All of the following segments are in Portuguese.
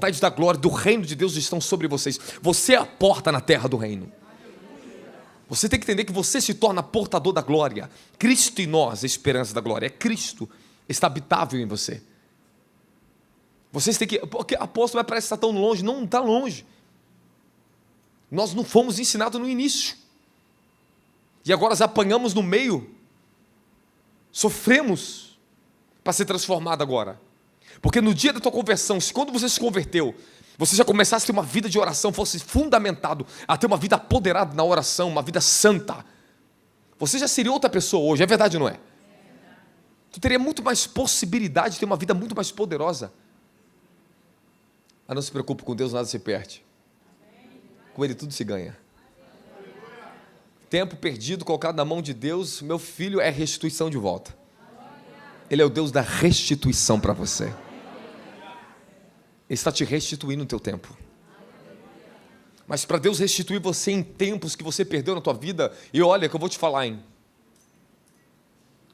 portais da glória, do reino de Deus estão sobre vocês. Você é a porta na terra do reino. Você tem que entender que você se torna portador da glória. Cristo em nós, a esperança da glória. É Cristo, está habitável em você. Vocês têm que... Porque apóstolo, parece que está tão longe. Não está longe. Nós não fomos ensinados no início. E agora nós apanhamos no meio. Sofremos para ser transformado agora. Porque no dia da tua conversão, se quando você se converteu, você já começasse a ter uma vida de oração, fosse fundamentado a ter uma vida apoderada na oração, uma vida santa, você já seria outra pessoa hoje, é verdade ou não é? Tu teria muito mais possibilidade de ter uma vida muito mais poderosa. Mas não se preocupe, com Deus nada se perde. Com Ele tudo se ganha. Tempo perdido, colocado na mão de Deus, meu filho, é restituição de volta. Ele é o Deus da restituição para você. Ele está te restituindo o teu tempo. Mas para Deus restituir você em tempos que você perdeu na tua vida, e olha que eu vou te falar, hein?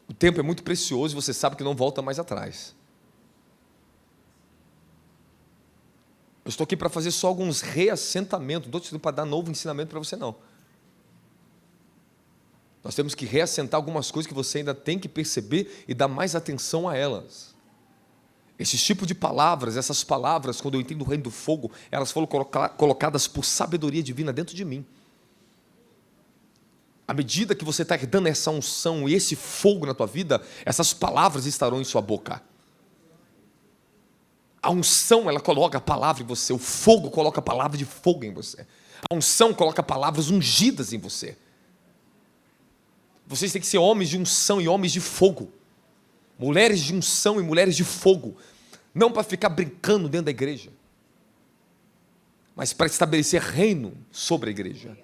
O tempo é muito precioso e você sabe que não volta mais atrás. Eu estou aqui para fazer só alguns reassentamentos, não estou te dizendo para dar novo ensinamento para você não. Nós temos que reassentar algumas coisas que você ainda tem que perceber e dar mais atenção a elas. Esse tipo de palavras, essas palavras, quando eu entendo o reino do fogo, elas foram colocadas por sabedoria divina dentro de mim. À medida que você está herdando essa unção e esse fogo na tua vida, essas palavras estarão em sua boca. A unção, ela coloca a palavra em você. O fogo coloca a palavra de fogo em você. A unção coloca palavras ungidas em você. Vocês têm que ser homens de unção e homens de fogo. Mulheres de unção e mulheres de fogo. Não para ficar brincando dentro da igreja, mas para estabelecer reino sobre a igreja.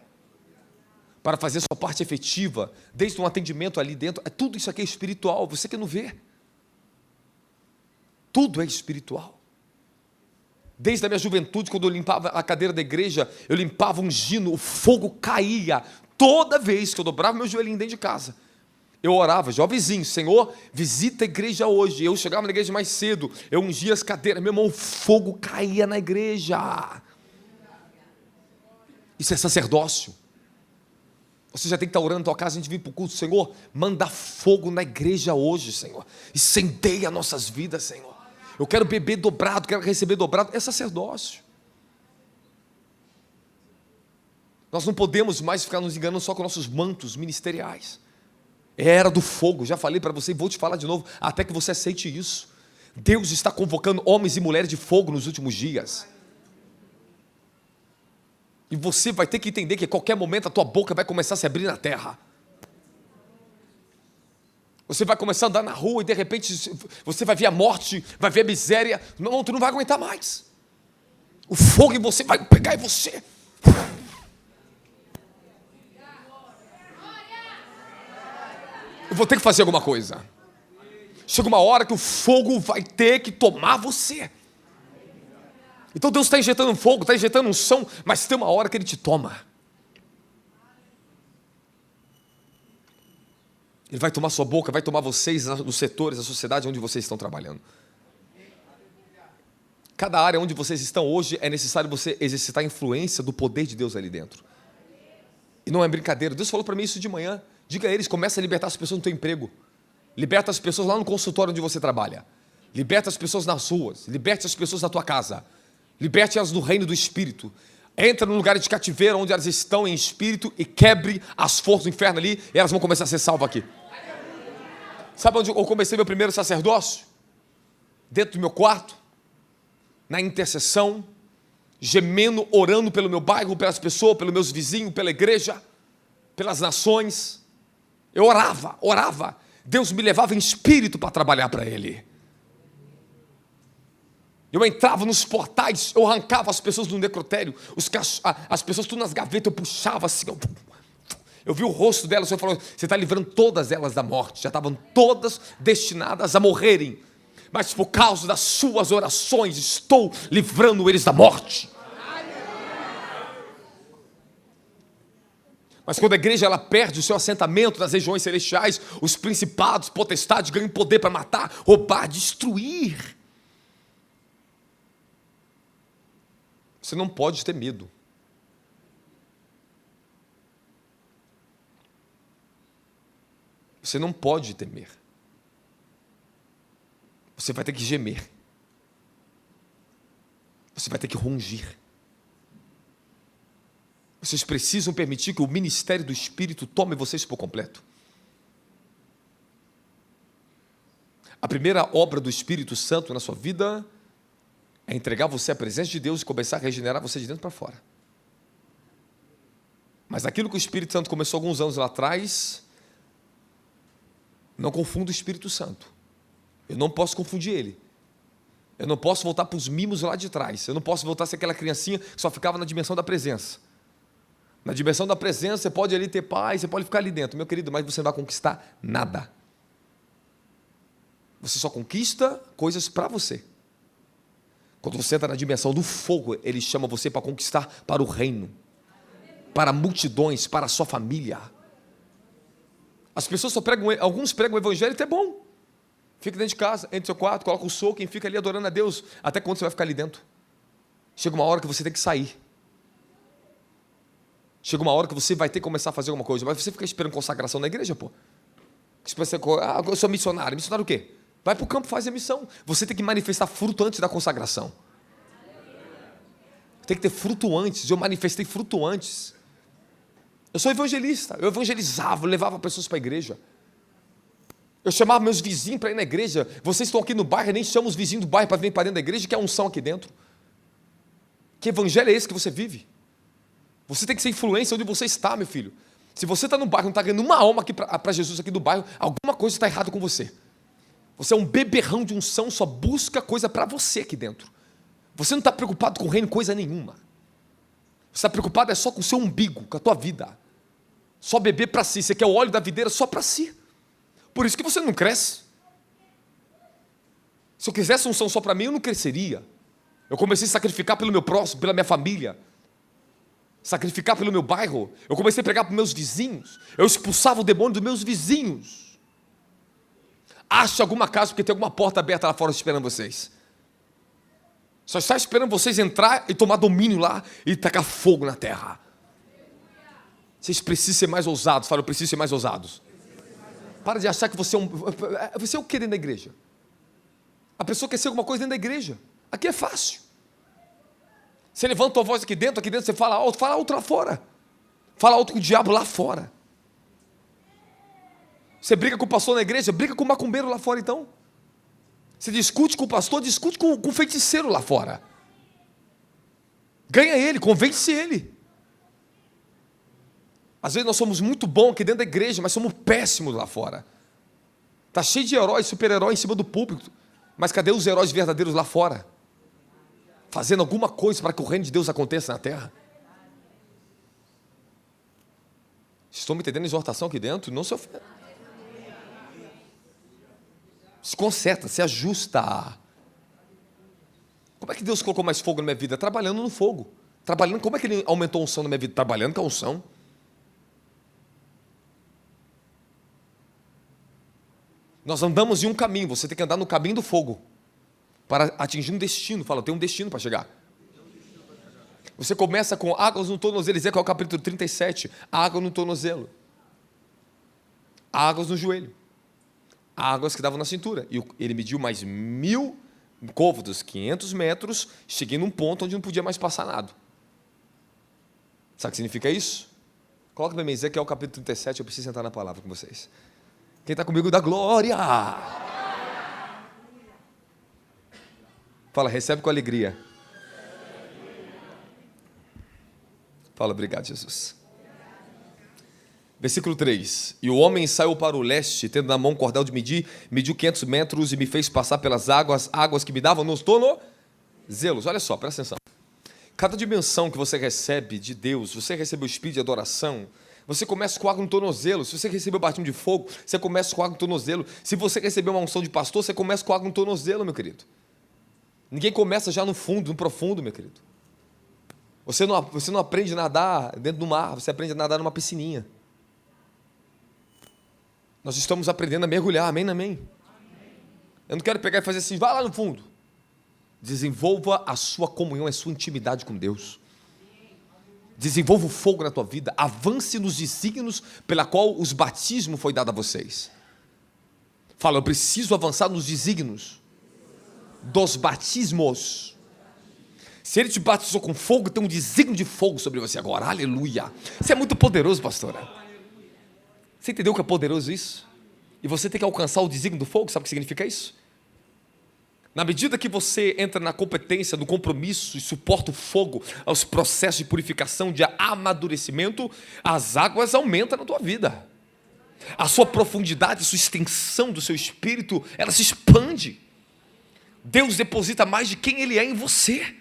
Para fazer sua parte efetiva, desde um atendimento ali dentro. Tudo isso aqui é espiritual, você que não vê. Tudo é espiritual. Desde a minha juventude, quando eu limpava a cadeira da igreja, eu limpava ungindo, o fogo caía. Toda vez que eu dobrava meu joelhinho dentro de casa, eu orava, jovenzinho, Senhor, visita a igreja hoje. Eu chegava na igreja mais cedo, eu ungia as cadeiras, meu irmão, o fogo caía na igreja. Isso é sacerdócio. Você já tem que estar orando na tua casa, a gente vir para o culto, Senhor, manda fogo na igreja hoje, Senhor. Incendeia nossas vidas, Senhor. Eu quero beber dobrado, quero receber dobrado. É sacerdócio. Nós não podemos mais ficar nos enganando só com nossos mantos ministeriais. É era do fogo, já falei para você e vou te falar de novo, até que você aceite isso. Deus está convocando homens e mulheres de fogo nos últimos dias. E você vai ter que entender que a qualquer momento a tua boca vai começar a se abrir na terra. Você vai começar a andar na rua e de repente você vai ver a morte, vai ver a miséria. Não, tu não vai aguentar mais. O fogo em você vai pegar em você. Eu vou ter que fazer alguma coisa. Chega uma hora que o fogo vai ter que tomar você. Então Deus está injetando fogo, está injetando unção, mas tem uma hora que Ele te toma. Ele vai tomar sua boca, vai tomar vocês nos setores da sociedade onde vocês estão trabalhando. Cada área onde vocês estão hoje é necessário você exercitar a influência do poder de Deus ali dentro. E não é brincadeira. Deus falou para mim isso de manhã. Diga a eles, começa a libertar as pessoas no teu emprego. Liberta as pessoas lá no consultório onde você trabalha. Liberta as pessoas nas ruas. Liberte as pessoas na tua casa. Liberte elas no reino do Espírito. Entra num lugar de cativeiro onde elas estão em espírito e quebre as forças do inferno ali e elas vão começar a ser salvas aqui. Sabe onde eu comecei meu primeiro sacerdócio? Dentro do meu quarto, na intercessão, gemendo, orando pelo meu bairro, pelas pessoas, pelos meus vizinhos, pela igreja, pelas nações. Eu orava. Deus me levava em espírito para trabalhar para Ele. Eu entrava nos portais, eu arrancava as pessoas do necrotério, as pessoas tudo nas gavetas, eu puxava assim, eu vi o rosto delas, o Senhor falou, você está livrando todas elas da morte, já estavam todas destinadas a morrerem, mas por causa das suas orações, estou livrando eles da morte. Mas quando a igreja ela perde o seu assentamento nas regiões celestiais, os principados, potestades ganham poder para matar, roubar, destruir. Você não pode ter medo. Você não pode temer. Você vai ter que gemer. Você vai ter que rungir. Vocês precisam permitir que o ministério do Espírito tome vocês por completo. A primeira obra do Espírito Santo na sua vida é entregar você à presença de Deus e começar a regenerar você de dentro para fora. Mas aquilo que o Espírito Santo começou alguns anos lá atrás, não confunda o Espírito Santo. Eu não posso confundir ele. Eu não posso voltar para os mimos lá de trás. Eu não posso voltar a ser aquela criancinha que só ficava na dimensão da presença. Na dimensão da presença, você pode ali ter paz, você pode ficar ali dentro, meu querido, mas você não vai conquistar nada. Você só conquista coisas para você. Quando você entra na dimensão do fogo, ele chama você para conquistar para o reino, para multidões, para a sua família. As pessoas só pregam, alguns pregam o evangelho, e é bom. Fica dentro de casa, entra no seu quarto, coloca o soco e fica ali adorando a Deus. Até quando você vai ficar ali dentro? Chega uma hora que você tem que sair. Chega uma hora que você vai ter que começar a fazer alguma coisa. Mas você fica esperando consagração na igreja, pô. Eu sou missionário. Missionário o quê? Vai para o campo, faz a missão. Você tem que manifestar fruto antes da consagração. Tem que ter fruto antes. Eu manifestei fruto antes. Eu sou evangelista. Eu evangelizava, eu levava pessoas para a igreja. Eu chamava meus vizinhos para ir na igreja. Vocês estão aqui no bairro, eu nem chamo os vizinhos do bairro para vir para dentro da igreja, que é unção aqui dentro. Que evangelho é esse que você vive? Você tem que ser influência onde você está, meu filho. Se você está no bairro, não está ganhando uma alma aqui para Jesus aqui do bairro, alguma coisa está errada com você. Você é um beberrão de unção, só busca coisa para você aqui dentro. Você não está preocupado com o reino, coisa nenhuma. Você está preocupado é só com o seu umbigo, com a tua vida. Só beber para si. Você quer o óleo da videira só para si. Por isso que você não cresce. Se eu quisesse unção só para mim, eu não cresceria. Eu comecei a sacrificar pelo meu próximo, pela minha família. Sacrificar pelo meu bairro. Eu comecei a pregar para os meus vizinhos. Eu expulsava o demônio dos meus vizinhos. Ache alguma casa, porque tem alguma porta aberta lá fora esperando vocês. Só está esperando vocês entrar e tomar domínio lá e tacar fogo na terra. Vocês precisam ser mais ousados. Fala, eu preciso ser mais ousados. Para de achar que você é você é o que dentro da igreja? A pessoa quer ser alguma coisa dentro da igreja. Aqui é fácil. Você levanta a voz aqui dentro você fala alto lá fora. Fala alto com o diabo lá fora. Você briga com o pastor na igreja, briga com o macumbeiro lá fora então. Você discute com o pastor, discute com o feiticeiro lá fora. Ganha ele, convence ele. Às vezes nós somos muito bons aqui dentro da igreja, mas somos péssimos lá fora. Está cheio de heróis, super-heróis em cima do púlpito. Mas cadê os heróis verdadeiros lá fora? Fazendo alguma coisa para que o reino de Deus aconteça na terra. Estão me entendendo a exortação aqui dentro? Não se ofenda. Se conserta, se ajusta. Como é que Deus colocou mais fogo na minha vida? Trabalhando no fogo. Trabalhando, como é que Ele aumentou a unção na minha vida? Trabalhando com a unção. Nós andamos em um caminho, você tem que andar no caminho do fogo. Para atingir um destino. Fala, eu tenho um destino para chegar. Você começa com águas no tornozelo. Ezequiel é o capítulo 37. Água no tornozelo. Águas no joelho. Águas que davam na cintura. E ele mediu mais 1000 côvados, 500 metros. Cheguei num ponto onde não podia mais passar nada. Sabe o que significa isso? Coloca para mim, Ezequiel capítulo 37. Eu preciso entrar na palavra com vocês. Quem está comigo dá glória. Fala, recebe com alegria. Fala, obrigado, Jesus. Versículo 3. E o homem saiu para o leste, tendo na mão um cordel de medir, mediu 500 metros e me fez passar pelas águas que me davam nos tornozelos. Olha só, presta atenção. Cada dimensão que você recebe de Deus, você recebeu o espírito de adoração, você começa com água no tornozelo. Se você recebeu o batismo de fogo, você começa com água no tornozelo. Se você recebeu uma unção de pastor, você começa com água no tornozelo, meu querido. Ninguém começa já no fundo, no profundo, meu querido. Você não aprende a nadar dentro do mar, você aprende a nadar numa piscininha. Nós estamos aprendendo a mergulhar, amém, amém? Eu não quero pegar e fazer assim, vai lá no fundo. Desenvolva a sua comunhão, a sua intimidade com Deus. Desenvolva o fogo na tua vida. Avance nos desígnios pela qual os batismos foi dado a vocês. Fala, eu preciso avançar nos desígnios dos batismos. Se ele te batizou com fogo, tem um desígnio de fogo sobre você agora. Aleluia. Isso é muito poderoso, pastora. Você entendeu que é poderoso isso? E você tem que alcançar o desígnio do fogo. Sabe o que significa isso? Na medida que você entra na competência, no compromisso e suporta o fogo, os processos de purificação, de amadurecimento, as águas aumentam na tua vida. A sua profundidade, a sua extensão do seu espírito, ela se expande. Deus deposita mais de quem Ele é em você.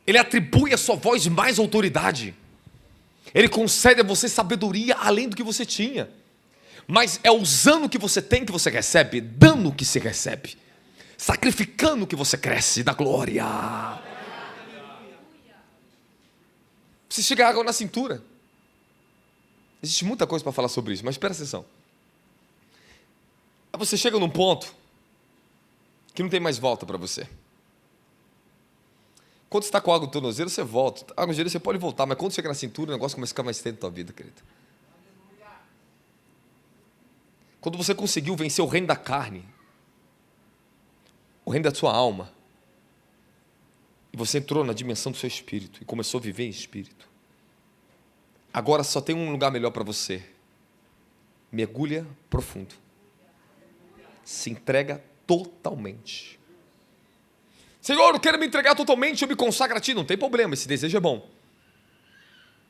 Ele atribui à sua voz mais autoridade. Ele concede a você sabedoria além do que você tinha. Mas é usando o que você tem que você recebe, dando o que você recebe, sacrificando o que você cresce da glória. Você chega a água na cintura. Existe muita coisa para falar sobre isso, mas presta atenção. Aí você chega num ponto que não tem mais volta para você. Quando você está com água no tornozelo, você volta. Água no joelho você pode voltar, mas quando chega na cintura, o negócio começa a ficar mais tempo na tua vida, querido. Quando você conseguiu vencer o reino da carne, o reino da sua alma, e você entrou na dimensão do seu espírito e começou a viver em espírito, agora só tem um lugar melhor para você. Mergulha profundo. Se entrega totalmente. Senhor, eu quero me entregar totalmente, eu me consagro a Ti. Não tem problema, esse desejo é bom.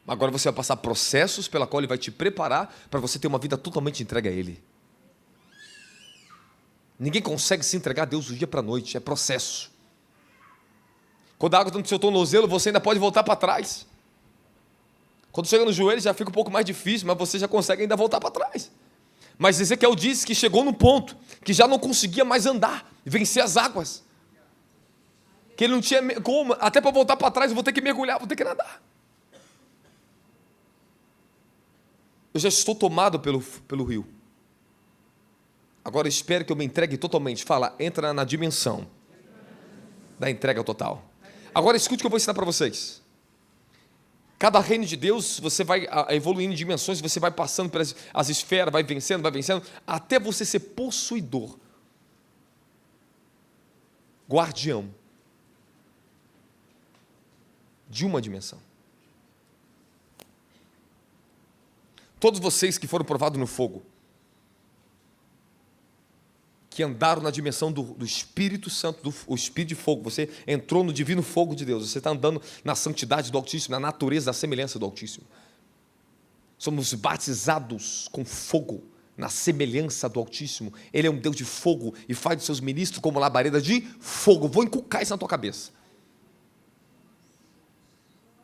Agora você vai passar processos pela qual Ele vai te preparar para você ter uma vida totalmente entregue a Ele. Ninguém consegue se entregar a Deus do dia para a noite, é processo. Quando a água está no seu tornozelo, você ainda pode voltar para trás. Quando chega no joelho já fica um pouco mais difícil, mas você já consegue ainda voltar para trás. Mas Ezequiel disse que chegou num ponto que já não conseguia mais andar, vencer as águas. Que ele não tinha como, até para voltar para trás eu vou ter que mergulhar, vou ter que nadar. Eu já estou tomado pelo rio. Agora espero que eu me entregue totalmente. Fala, entra na dimensão da entrega total. Agora escute o que eu vou ensinar para vocês. Cada reino de Deus, você vai evoluindo em dimensões, você vai passando pelas as esferas, vai vencendo, até você ser possuidor, guardião de uma dimensão. Todos vocês que foram provados no fogo, que andaram na dimensão do Espírito Santo, o Espírito de fogo, você entrou no divino fogo de Deus, você está andando na santidade do Altíssimo, na natureza, na semelhança do Altíssimo. Somos batizados com fogo, na semelhança do Altíssimo. Ele é um Deus de fogo e faz dos seus ministros como labareda de fogo. Eu vou inculcar isso na tua cabeça.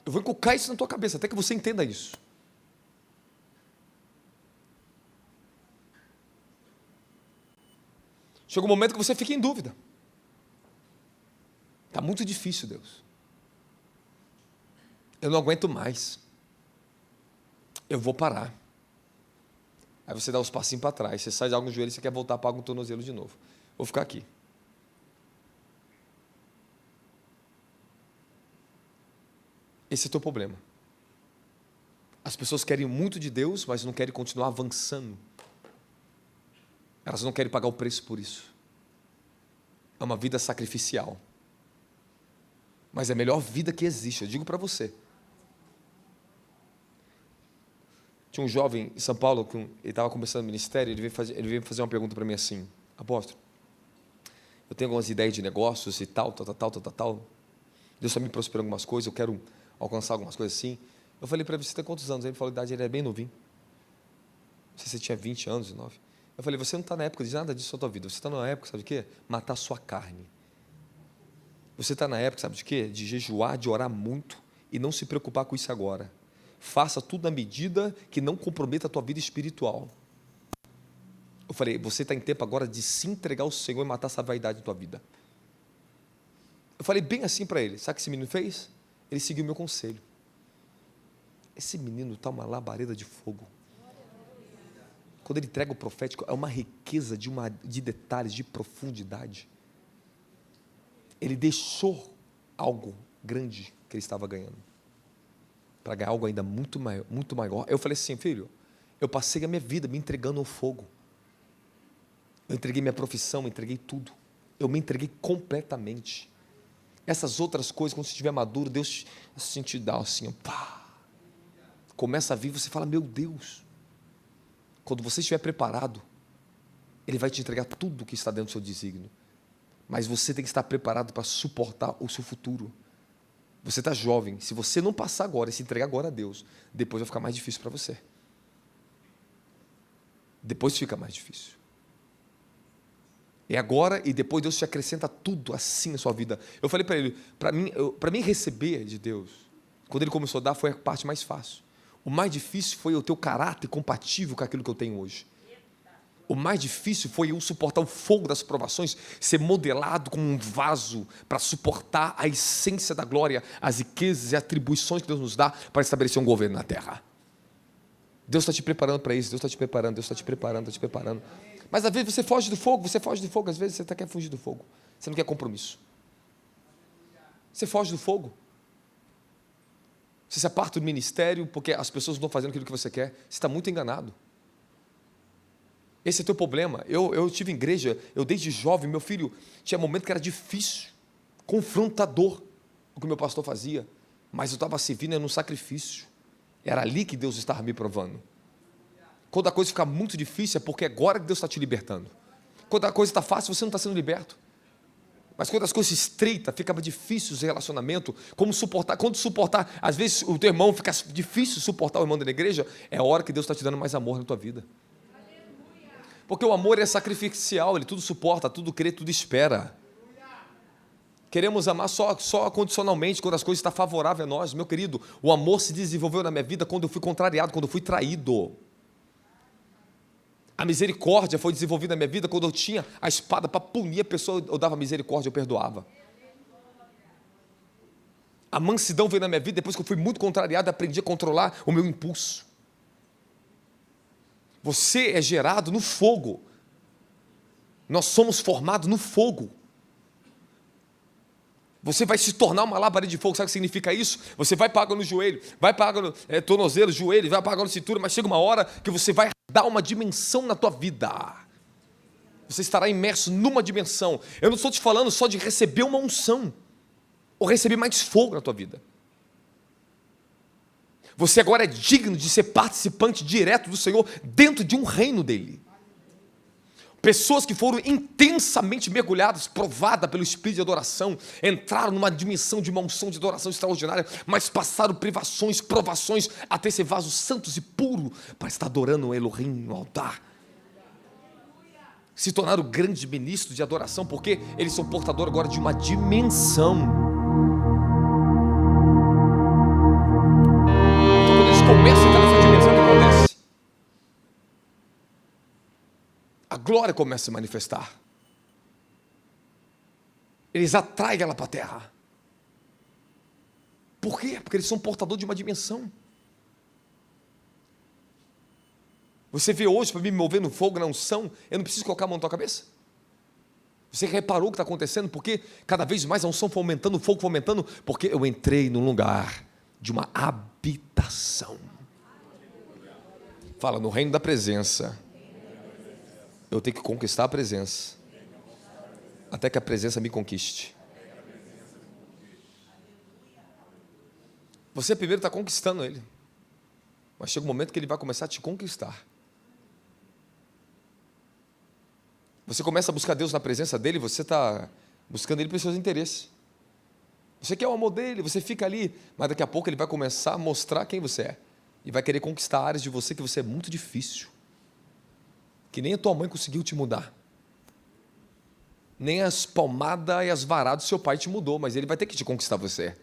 Eu vou inculcar isso na tua cabeça, até que você entenda isso. Chega um momento que você fica em dúvida. Está muito difícil, Deus. Eu não aguento mais. Eu vou parar. Aí você dá uns passinhos para trás, você sai de algo no joelho e você quer voltar para algo no tornozelo de novo. Vou ficar aqui. Esse é o teu problema. As pessoas querem muito de Deus, mas não querem continuar avançando. Elas não querem pagar o preço por isso. É uma vida sacrificial. Mas é a melhor vida que existe, eu digo para você. Tinha um jovem em São Paulo, ele estava começando o ministério, ele veio fazer uma pergunta para mim assim: apóstolo, eu tenho algumas ideias de negócios e tal. Deus está me prosperando algumas coisas, eu quero alcançar algumas coisas assim. Eu falei para ele, você tem quantos anos? Ele falou, a idade, ele é bem novinho. Não sei se você tinha 20 anos, 19. Eu falei, você não está na época de nada disso na tua vida. Você está na época, sabe de quê? Matar a sua carne. Você está na época, sabe de quê? De jejuar, de orar muito e não se preocupar com isso agora. Faça tudo na medida que não comprometa a tua vida espiritual. Eu falei, você está em tempo agora de se entregar ao Senhor e matar essa vaidade da tua vida. Eu falei bem assim para ele. Sabe o que esse menino fez? Ele seguiu o meu conselho. Esse menino está uma labareda de fogo. Quando ele entrega o profético, é uma riqueza de detalhes, de profundidade. Ele deixou algo grande que ele estava ganhando, para ganhar algo ainda muito maior, muito maior. Eu falei assim: filho, eu passei a minha vida me entregando ao fogo. Eu entreguei minha profissão, entreguei tudo. Eu me entreguei completamente. Essas outras coisas, quando você estiver maduro, Deus assim te dá assim, ó, pá. Começa a vir, você fala: meu Deus. Quando você estiver preparado, Ele vai te entregar tudo que está dentro do seu desígnio. Mas você tem que estar preparado para suportar o seu futuro. Você está jovem. Se você não passar agora e se entregar agora a Deus, depois vai ficar mais difícil para você. Depois fica mais difícil. É agora e depois Deus te acrescenta tudo assim na sua vida. Eu falei para ele, para mim receber de Deus, quando Ele começou a dar, foi a parte mais fácil. O mais difícil foi o teu caráter compatível com aquilo que eu tenho hoje. O mais difícil foi eu suportar o fogo das provações, ser modelado como um vaso para suportar a essência da glória, as riquezas e atribuições que Deus nos dá para estabelecer um governo na terra. Deus está te preparando para isso, Deus está te preparando, Deus está te preparando, está te preparando. Mas às vezes você foge do fogo, às vezes você até quer fugir do fogo, você não quer compromisso. Você foge do fogo. Você se aparta do ministério porque as pessoas não estão fazendo aquilo que você quer, você está muito enganado. Esse é o teu problema. Eu tive em igreja, eu desde jovem, meu filho, tinha momento que era difícil, confrontador, o que o meu pastor fazia, mas eu estava servindo no sacrifício. Era ali que Deus estava me provando. Quando a coisa fica muito difícil, é porque agora que Deus está te libertando. Quando a coisa está fácil, você não está sendo liberto. Mas quando as coisas se estreitam, fica difícil o relacionamento, como suportar, quando suportar, às vezes o teu irmão fica difícil suportar o irmão da igreja, é a hora que Deus está te dando mais amor na tua vida. Porque o amor é sacrificial, ele tudo suporta, tudo crê, tudo espera. Queremos amar só condicionalmente, quando as coisas estão favoráveis a nós. Meu querido, o amor se desenvolveu na minha vida quando eu fui contrariado, quando eu fui traído. A misericórdia foi desenvolvida na minha vida quando eu tinha a espada para punir a pessoa, eu dava misericórdia, eu perdoava. A mansidão veio na minha vida depois que eu fui muito contrariado, aprendi a controlar o meu impulso. Você é gerado no fogo. Nós somos formados no fogo. Você vai se tornar uma labareda de fogo. Sabe o que significa isso? Você vai pagando o joelho, vai pagando tornozelo, joelho, vai pagando cintura, mas chega uma hora que você vai dar uma dimensão na tua vida. Você estará imerso numa dimensão. Eu não estou te falando só de receber uma unção, ou receber mais fogo na tua vida. Você agora é digno de ser participante direto do Senhor, dentro de um reino dele. Pessoas que foram intensamente mergulhadas, provadas pelo Espírito de adoração, entraram numa dimensão de uma unção de adoração extraordinária, mas passaram privações, provações, até ser vasos santos e puros, para estar adorando o Elohim no altar. Se tornaram grandes ministros de adoração, porque eles são portadores agora de uma dimensão. Então quando eles começam a entrar nessa dimensão, o que acontece? A glória começa a se manifestar. Eles atraem ela para a terra. Por quê? Porque eles são portadores de uma dimensão. Você vê hoje, para me mover no fogo, na unção, eu não preciso colocar a mão na tua cabeça? Você reparou o que está acontecendo? Porque cada vez mais a unção foi aumentando, o fogo foi aumentando, porque eu entrei num lugar de uma habitação. Fala, no reino da presença. Eu tenho que conquistar a presença, até que a presença me conquiste. Você primeiro está conquistando Ele, mas chega um momento que Ele vai começar a te conquistar. Você começa a buscar Deus na presença dEle, você está buscando Ele pelos seus interesses. Você quer o amor dEle, você fica ali, mas daqui a pouco Ele vai começar a mostrar quem você é, e vai querer conquistar áreas de você que você é muito difícil, que nem a tua mãe conseguiu te mudar, nem as palmadas e as varadas do seu pai te mudou, mas ele vai ter que te conquistar você.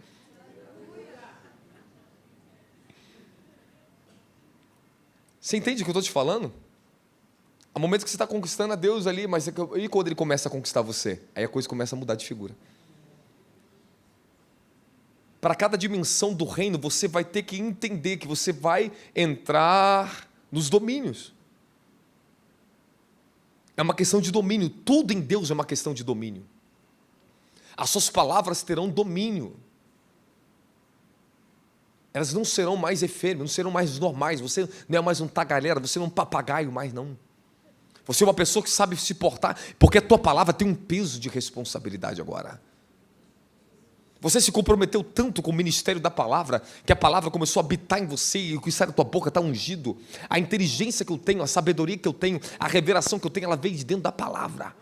Você entende o que eu estou te falando? Há momentos que você está conquistando a Deus ali, mas e quando Ele começa a conquistar você? Aí a coisa começa a mudar de figura. Para cada dimensão do reino, você vai ter que entender que você vai entrar nos domínios. É uma questão de domínio. Tudo em Deus é uma questão de domínio. As suas palavras terão domínio. Elas não serão mais efêmeras, não serão mais normais. Você não é mais um tagarela, você não é um papagaio mais, não. Você é uma pessoa que sabe se portar, porque a tua palavra tem um peso de responsabilidade agora. Você se comprometeu tanto com o ministério da palavra, que a palavra começou a habitar em você, e o que sai da tua boca está ungido. A inteligência que eu tenho, a sabedoria que eu tenho, a revelação que eu tenho, ela veio de dentro da palavra.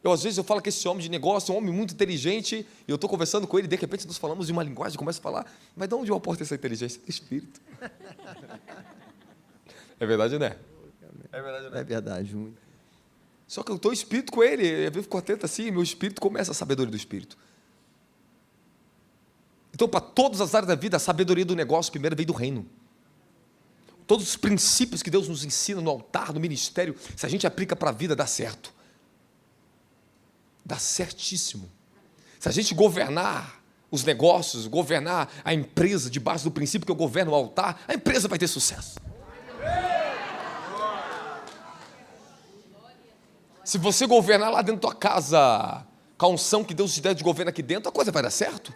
Às vezes eu falo que esse homem de negócio é um homem muito inteligente, e eu estou conversando com ele, e de repente nós falamos de uma linguagem, começa a falar, mas de onde eu aporto essa inteligência? Do Espírito. É verdade, né? É verdade, né? É verdade, muito. Só que eu estou espírito com ele, eu vivo contento assim, meu espírito começa a sabedoria do Espírito. Então, para todas as áreas da vida, a sabedoria do negócio primeiro veio do reino. Todos os princípios que Deus nos ensina no altar, no ministério, se a gente aplica para a vida, dá certo. Dá certíssimo. Se a gente governar os negócios, governar a empresa debaixo do princípio que eu governo o altar, a empresa vai ter sucesso. Se você governar lá dentro da tua casa, com a unção que Deus te der de governo aqui dentro, a coisa vai dar certo.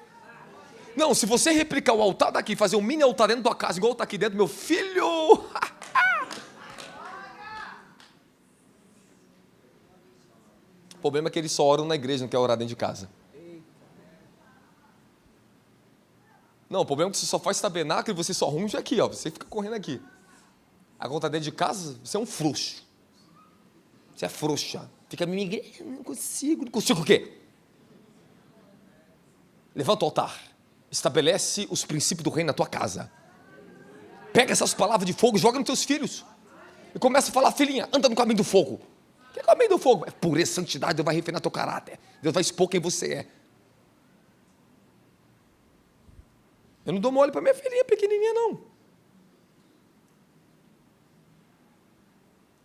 Não, se você replicar o altar daqui, fazer um mini altar dentro da tua casa, igual está aqui dentro, meu filho. O problema é que eles só oram na igreja, não quer orar dentro de casa. Não, o problema é que você só faz tabernáculo e você só runge aqui, ó. Você fica correndo aqui. Agora está dentro de casa, você é um frouxo. Você é frouxa. Fica na minha igreja, não consigo. Não consigo o quê? Levanta o altar. Estabelece os princípios do reino na tua casa. Pega essas palavras de fogo, joga nos teus filhos. E começa a falar, filhinha, anda no caminho do fogo. O que é o caminho do fogo? É pureza, santidade, Deus vai refinar teu caráter. Deus vai expor quem você é. Eu não dou mole para minha filhinha pequenininha, não.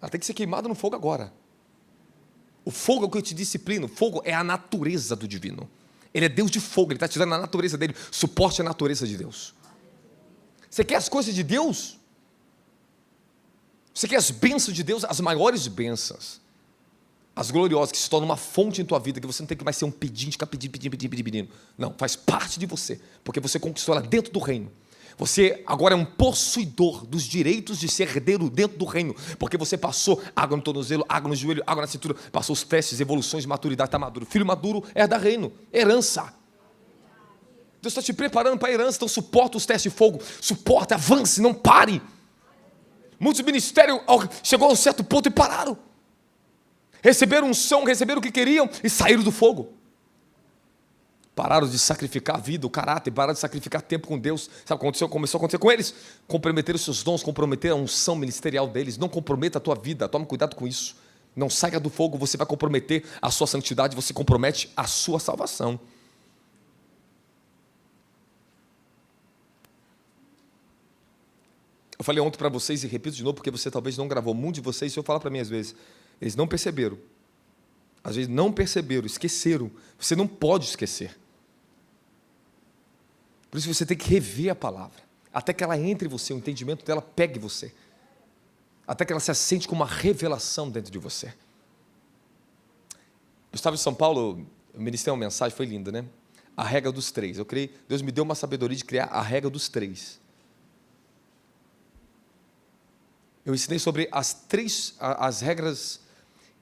Ela tem que ser queimada no fogo agora. O fogo é o que eu te disciplino. O fogo é a natureza do divino. Ele é Deus de fogo, Ele está te dando a natureza dele. Suporte a natureza de Deus. Você quer as coisas de Deus? Você quer as bênçãos de Deus? As maiores bênçãos. As gloriosas, que se tornam uma fonte em tua vida, que você não tem que mais ser um pedinte, ficar pedindo. Não, faz parte de você, porque você conquistou ela dentro do reino. Você agora é um possuidor dos direitos de ser herdeiro dentro do reino, porque você passou água no tornozelo, água no joelho, água na cintura, passou os testes, evoluções de maturidade, está maduro. Filho maduro é da reino, herança. Deus está te preparando para a herança, então suporta os testes de fogo, suporta, avance, não pare. Muitos ministérios chegou a um certo ponto e pararam. Receberam unção, receberam o que queriam e saíram do fogo. Pararam de sacrificar a vida, o caráter, pararam de sacrificar tempo com Deus. Sabe o que começou a acontecer com eles? Comprometeram os seus dons, comprometeram a unção ministerial deles. Não comprometa a tua vida, tome cuidado com isso. Não saia do fogo, você vai comprometer a sua santidade, você compromete a sua salvação. Eu falei ontem para vocês e repito de novo, porque você talvez não gravou. Muitos de vocês, se eu falar para mim às vezes, eles não perceberam. Às vezes não perceberam, esqueceram. Você não pode esquecer. Por isso você tem que rever a palavra. Até que ela entre em você, o entendimento dela pegue você. Até que ela se assente com uma revelação dentro de você. Eu estava em São Paulo, eu ministrei uma mensagem, foi linda, né? A regra dos três. Eu criei, Deus me deu uma sabedoria de criar a regra dos três. Eu ensinei sobre as regras.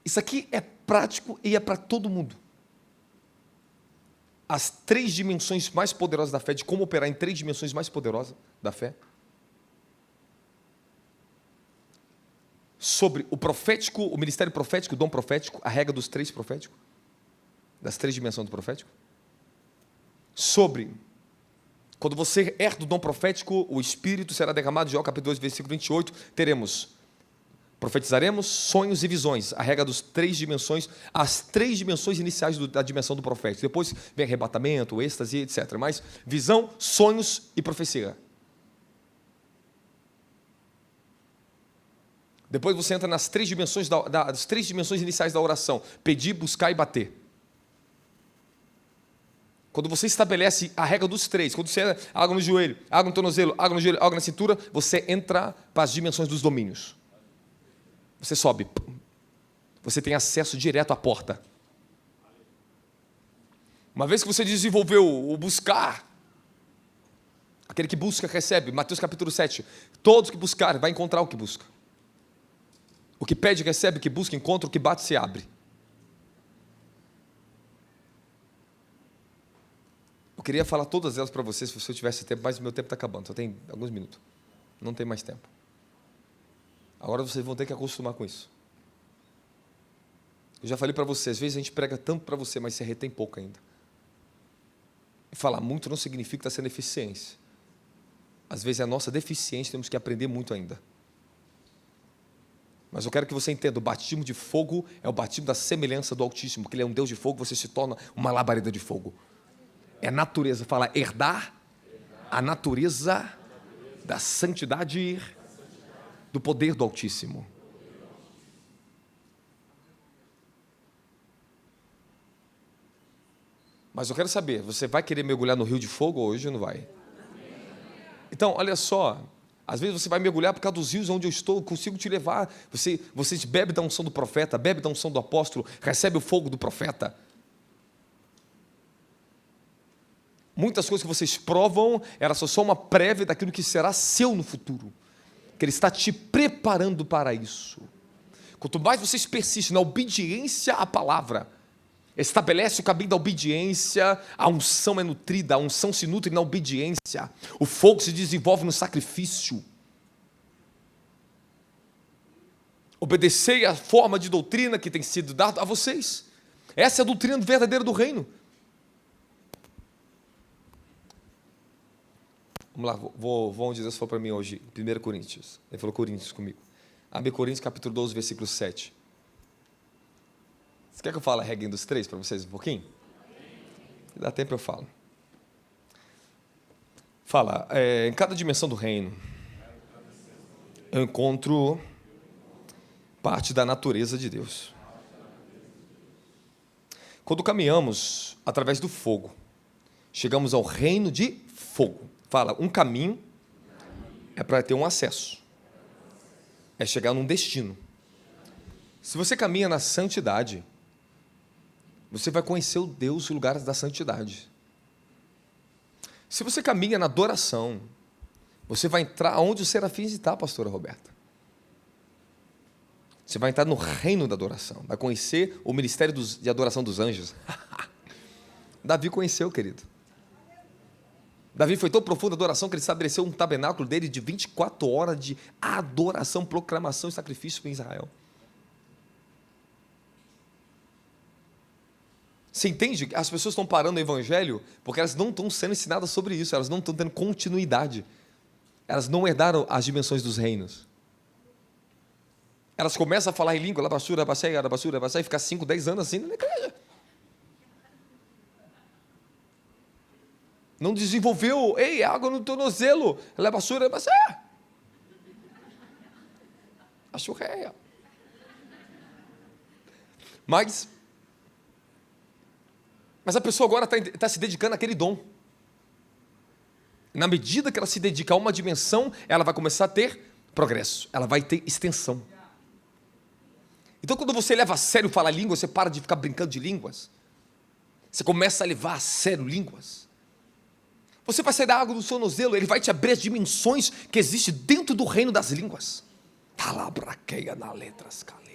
Isso aqui é prático e é para todo mundo. As 3 dimensões mais poderosas da fé, de como operar em 3 dimensões mais poderosas da fé. Sobre o profético, o ministério profético, o dom profético, a regra dos 3 proféticos, das 3 dimensões do profético. Sobre, quando você herda o dom profético, o Espírito será derramado, João capítulo 2, versículo 28, profetizaremos sonhos e visões, a regra dos 3 dimensões, as 3 dimensões iniciais da dimensão do profético. Depois vem arrebatamento, êxtase, etc. Mas visão, sonhos e profecia. Depois você entra nas 3 dimensões, das 3 dimensões iniciais da oração: pedir, buscar e bater. Quando você estabelece a regra dos 3, quando você é água no joelho, água no tornozelo, água na cintura, você entra para as dimensões dos domínios. Você sobe. Você tem acesso direto à porta. Uma vez que você desenvolveu o buscar, aquele que busca recebe, Mateus capítulo 7, todos que buscarem vai encontrar o que busca. O que pede recebe, o que busca encontra, o que bate se abre. Eu queria falar todas elas para vocês se eu tivesse tempo, mas meu tempo está acabando, só tem alguns minutos. Não tem mais tempo. Agora vocês vão ter que acostumar com isso. Eu já falei para vocês, às vezes a gente prega tanto para você, mas você retém pouco ainda. E falar muito não significa que está sendo eficiência. Às vezes é a nossa deficiência, temos que aprender muito ainda. Mas eu quero que você entenda, o batismo de fogo é o batismo da semelhança do Altíssimo, porque Ele é um Deus de fogo, você se torna uma labareda de fogo. É natureza, fala herdar a natureza da santidade do poder do Altíssimo. Mas eu quero saber, você vai querer mergulhar no rio de fogo hoje ou não vai? Então, olha só, às vezes você vai mergulhar por causa dos rios onde eu estou, eu consigo te levar. Você bebe da unção do profeta, bebe da unção do apóstolo, recebe o fogo do profeta. Muitas coisas que vocês provam, elas são só uma prévia daquilo que será seu no futuro. Que Ele está te preparando para isso. Quanto mais vocês persistem na obediência à palavra, estabelece o caminho da obediência, a unção é nutrida, a unção se nutre na obediência, o fogo se desenvolve no sacrifício. Obedecei a forma de doutrina que tem sido dada a vocês. Essa é a doutrina verdadeira do reino. Vamos lá, vou onde Deus falou para mim hoje, 1 Coríntios. Ele falou Coríntios comigo. Abre Coríntios capítulo 12, versículo 7. Você quer que eu fale a regra dos três para vocês um pouquinho? Se dá tempo eu falo. Fala, em cada dimensão do reino, eu encontro parte da natureza de Deus. Quando caminhamos através do fogo, chegamos ao reino de fogo. Fala, um caminho é para ter um acesso. É chegar num destino. Se você caminha na santidade, você vai conhecer o Deus e lugares da santidade. Se você caminha na adoração, você vai entrar onde os serafins estão, pastora Roberta. Você vai entrar no reino da adoração, vai conhecer o ministério de adoração dos anjos. Davi conheceu, querido. Davi foi tão profundo a adoração que ele estabeleceu um tabernáculo dele de 24 horas de adoração, proclamação e sacrifício em Israel. Você entende? As pessoas estão parando o evangelho porque elas não estão sendo ensinadas sobre isso, elas não estão tendo continuidade. Elas não herdaram as dimensões dos reinos. Elas começam a falar em língua, e ficar 5, 10 anos assim na igreja. Não desenvolveu, água no tornozelo, a churreia. Mas a pessoa agora está se dedicando àquele dom. Na medida que ela se dedica a uma dimensão, ela vai começar a ter progresso, ela vai ter extensão. Então, quando você leva a sério falar língua, você para de ficar brincando de línguas. Você começa a levar a sério línguas. Você vai sair da água do tornozelo, ele vai te abrir as dimensões que existem dentro do reino das línguas. Talabraqueia na letras, caleia.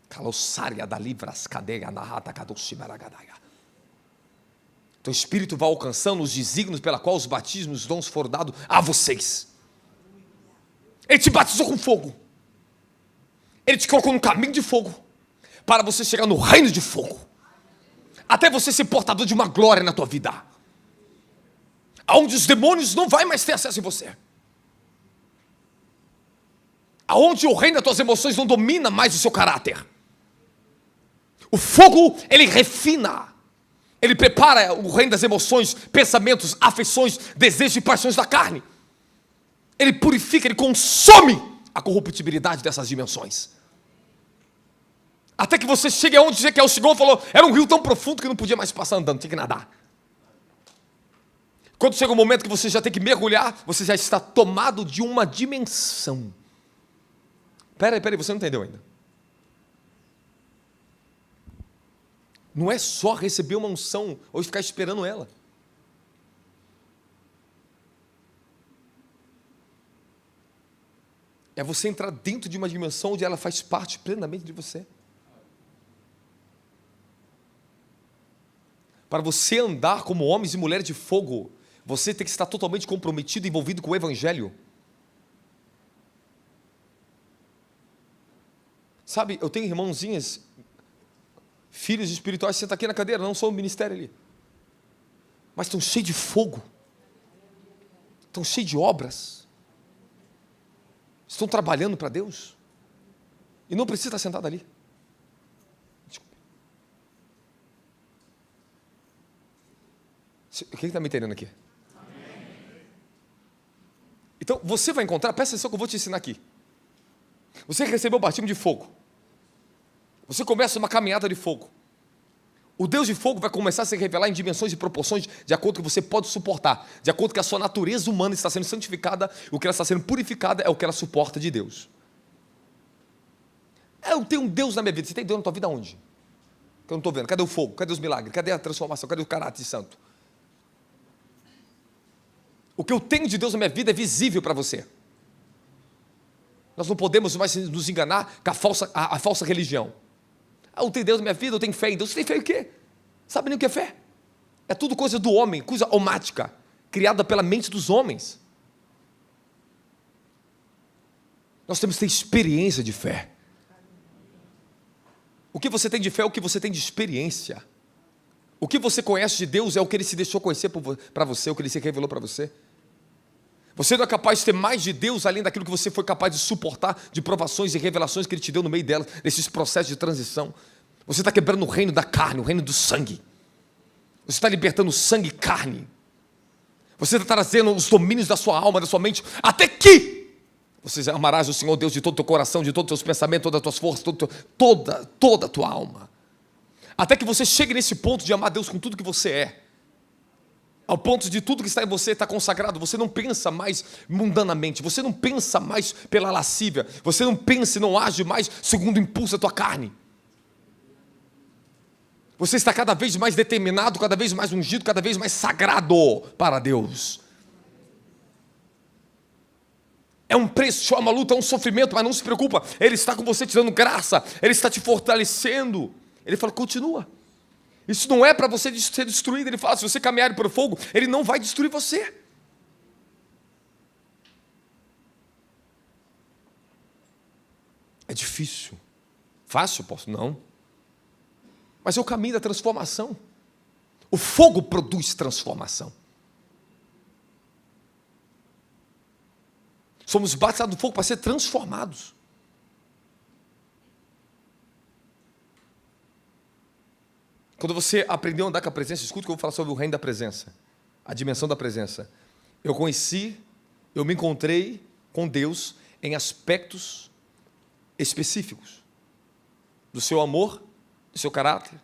Calossária da livras, cadeia na rata, cadoximaragadaia. Então o Espírito vai alcançando os desígnios pela qual os batismos, os dons foram dados a vocês. Ele te batizou com fogo. Ele te colocou no caminho de fogo, para você chegar no reino de fogo. Até você ser portador de uma glória na tua vida, aonde os demônios não vão mais ter acesso em você, aonde o reino das tuas emoções não domina mais o seu caráter. O fogo, ele refina, ele prepara o reino das emoções, pensamentos, afeições, desejos e paixões da carne. Ele purifica, ele consome a corruptibilidade dessas dimensões. Até que você chegue aonde você quer. O Senhor falou, era um rio tão profundo que não podia mais passar andando, tinha que nadar. Quando chega o momento que você já tem que mergulhar, você já está tomado de uma dimensão. Peraí, você não entendeu ainda. Não é só receber uma unção ou ficar esperando ela. É você entrar dentro de uma dimensão onde ela faz parte plenamente de você. Para você andar como homens e mulheres de fogo, você tem que estar totalmente comprometido, envolvido com o Evangelho. Sabe, eu tenho irmãozinhas, filhos espirituais, sentam aqui na cadeira, não sou um ministério ali. Mas estão cheios de fogo. Estão cheios de obras. Estão trabalhando para Deus. E não precisa estar sentado ali. Desculpe. Quem está me entendendo aqui? Então, você vai encontrar, presta atenção que eu vou te ensinar aqui. Você recebeu o batismo de fogo. Você começa uma caminhada de fogo. O Deus de fogo vai começar a se revelar em dimensões e proporções de acordo com o que você pode suportar, de acordo com que a sua natureza humana está sendo santificada, o que ela está sendo purificada é o que ela suporta de Deus. Eu tenho um Deus na minha vida. Você tem Deus na tua vida onde? Que eu não estou vendo. Cadê o fogo? Cadê os milagres? Cadê a transformação? Cadê o caráter santo? O que eu tenho de Deus na minha vida é visível para você. Nós não podemos mais nos enganar com a falsa religião. Eu tenho Deus na minha vida, eu tenho fé em Deus. Você tem fé em quê? Sabe nem o que é fé? É tudo coisa do homem, coisa almática, criada pela mente dos homens. Nós temos que ter experiência de fé. O que você tem de fé é o que você tem de experiência. O que você conhece de Deus é o que Ele se deixou conhecer para você, o que Ele se revelou para você. Você não é capaz de ter mais de Deus além daquilo que você foi capaz de suportar, de provações e revelações que Ele te deu no meio delas, nesses processos de transição. Você está quebrando o reino da carne, o reino do sangue. Você está libertando sangue e carne. Você está trazendo os domínios da sua alma, da sua mente, até que você amarás o Senhor Deus de todo o teu coração, de todos os teus pensamentos, todas as tuas forças, toda a tua alma. Até que você chegue nesse ponto de amar Deus com tudo que você é. Ao ponto de tudo que está em você estar consagrado. Você não pensa mais mundanamente. Você não pensa mais pela lascívia. Você não pensa e não age mais segundo o impulso da tua carne. Você está cada vez mais determinado, cada vez mais ungido, cada vez mais sagrado para Deus. É um preço, é uma luta, é um sofrimento, mas não se preocupa. Ele está com você te dando graça. Ele está te fortalecendo. Ele fala, continua. Isso não é para você ser destruído. Ele fala, se você caminhar por fogo, Ele não vai destruir você. É difícil. Fácil, posso? Não. Mas é o caminho da transformação. O fogo produz transformação. Somos batizados no fogo para ser transformados. Quando você aprendeu a andar com a presença, escuta o que eu vou falar sobre o reino da presença, a dimensão da presença. Eu me encontrei com Deus em aspectos específicos do seu amor, do seu caráter,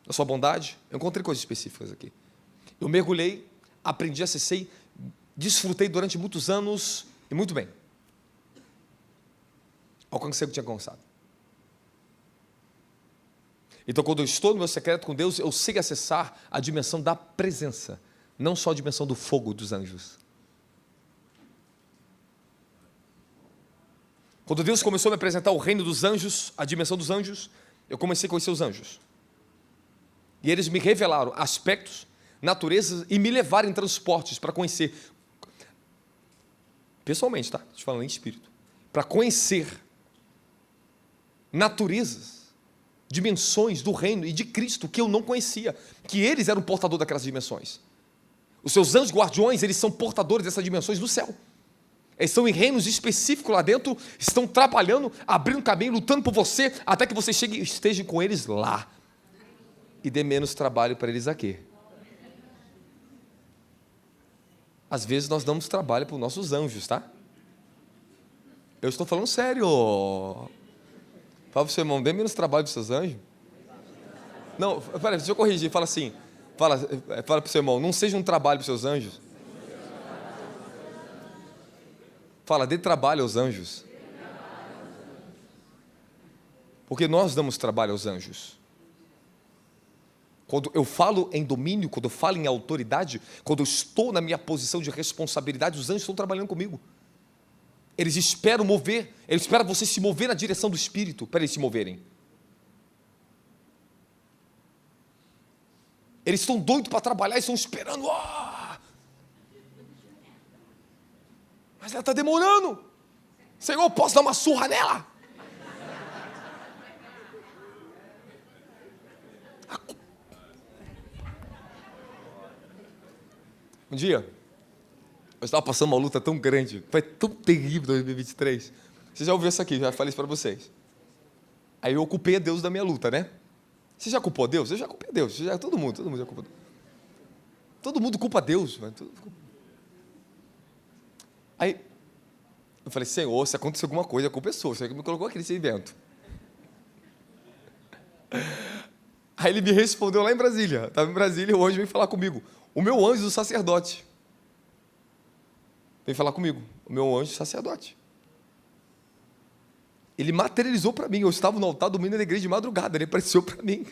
da sua bondade. Eu encontrei coisas específicas aqui. Eu mergulhei, aprendi, acessei, desfrutei durante muitos anos e muito bem. Alcancei o que tinha alcançado. Então, quando eu estou no meu secreto com Deus, eu sei acessar a dimensão da presença, não só a dimensão do fogo dos anjos. Quando Deus começou a me apresentar o reino dos anjos, a dimensão dos anjos, eu comecei a conhecer os anjos. E eles me revelaram aspectos, naturezas e me levaram em transportes para conhecer, pessoalmente, tá? Estou falando em espírito, para conhecer naturezas, dimensões do reino e de Cristo que eu não conhecia, que eles eram portadores daquelas dimensões. Os seus anjos guardiões, eles são portadores dessas dimensões do céu. Eles estão em reinos específicos lá dentro, estão trabalhando, abrindo caminho, lutando por você, até que você chegue e esteja com eles lá. E dê menos trabalho para eles aqui. Às vezes nós damos trabalho para os nossos anjos, tá? Eu estou falando sério. Fala para o seu irmão, dê menos trabalho para os seus anjos. Não, peraí, deixa eu corrigir. Fala assim, fala para o seu irmão, não seja um trabalho para os seus anjos. Fala, dê trabalho aos anjos. Porque nós damos trabalho aos anjos. Quando eu falo em domínio, quando eu falo em autoridade, quando eu estou na minha posição de responsabilidade, os anjos estão trabalhando comigo. Eles esperam mover, eles esperam você se mover na direção do Espírito, para eles se moverem. Eles estão doidos para trabalhar, eles estão esperando. Oh! Mas ela está demorando. Senhor, posso dar uma surra nela? Um dia, eu estava passando uma luta tão grande, foi tão terrível em 2023. Você já ouviu isso aqui, já falei isso para vocês. Aí eu culpei a Deus da minha luta, né? Você já culpou a Deus? Eu já culpei a Deus. Todo mundo já culpa. Todo mundo culpa a Deus. Aí eu falei, Senhor, se acontecer alguma coisa, a culpa é sua. Você me colocou aqui nesse evento. Aí ele me respondeu lá em Brasília. Estava em Brasília e hoje veio falar comigo. O meu anjo do sacerdote. Vem falar comigo. O meu anjo sacerdote. Ele materializou para mim. Eu estava no altar dormindo na igreja de madrugada. Ele apareceu para mim.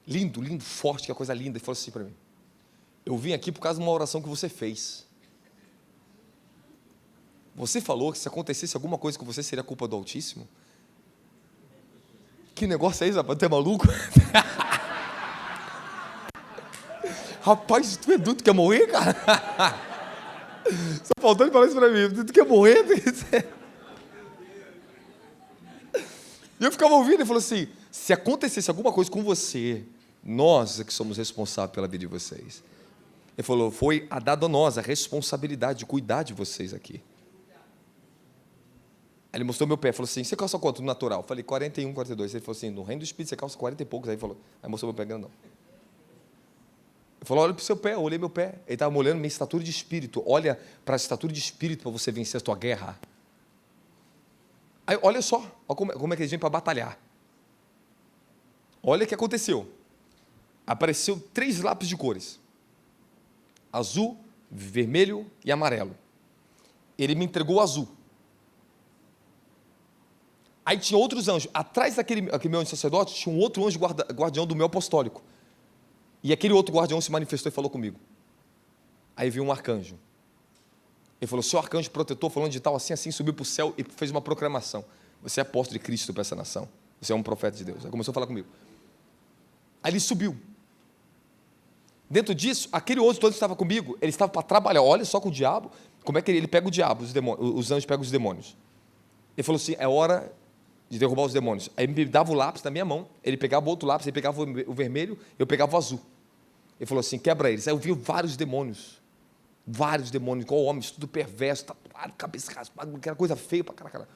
Lindo, lindo, forte, que é coisa linda. Ele falou assim para mim. Eu vim aqui por causa de uma oração que você fez. Você falou que se acontecesse alguma coisa com você, seria culpa do Altíssimo? Que negócio é esse, rapaz? Tu é maluco? Rapaz, tu é doido, tu quer morrer, cara? Só faltando falar isso pra mim. Tu quer morrer? E eu ficava ouvindo, ele falou assim, se acontecesse alguma coisa com você, nós é que somos responsáveis pela vida de vocês. Ele falou, foi dado a nós a responsabilidade de cuidar de vocês aqui. Aí ele mostrou meu pé, falou assim, você calça quanto no natural? Eu falei, 41, 42. Ele falou assim, no reino do Espírito você calça 40 e poucos. Aí mostrou meu pé grandão. Ele falou, olha para o seu pé, eu olhei meu pé. Ele estava molhando minha estatura de espírito. Olha para a estatura de espírito para você vencer a tua guerra. Aí, olha só, olha como é que eles vêm para batalhar. Olha o que aconteceu. Apareceu 3 lápis de cores. Azul, vermelho e amarelo. Ele me entregou o azul. Aí tinha outros anjos. Atrás daquele meu anjo sacerdote, tinha um outro anjo guardião do meu apostólico. E aquele outro guardião se manifestou e falou comigo. Aí veio um arcanjo. Ele falou, seu arcanjo protetor, falando de tal, assim, subiu para o céu e fez uma proclamação. Você é apóstolo de Cristo para essa nação. Você é um profeta de Deus. Aí começou a falar comigo. Aí ele subiu. Dentro disso, aquele outro todo que estava comigo, ele estava para trabalhar. Olha só com o diabo, como é que ele pega o diabo, os demônios, os anjos pegam os demônios. Ele falou assim, é hora de derrubar os demônios. Aí ele me dava o lápis na minha mão, ele pegava o outro lápis, ele pegava o vermelho, eu pegava o azul. Ele falou assim, quebra eles. Aí eu vi vários demônios, igual homens, tudo perverso, tatuado, cabeça raspada, aquela coisa feia para caralho.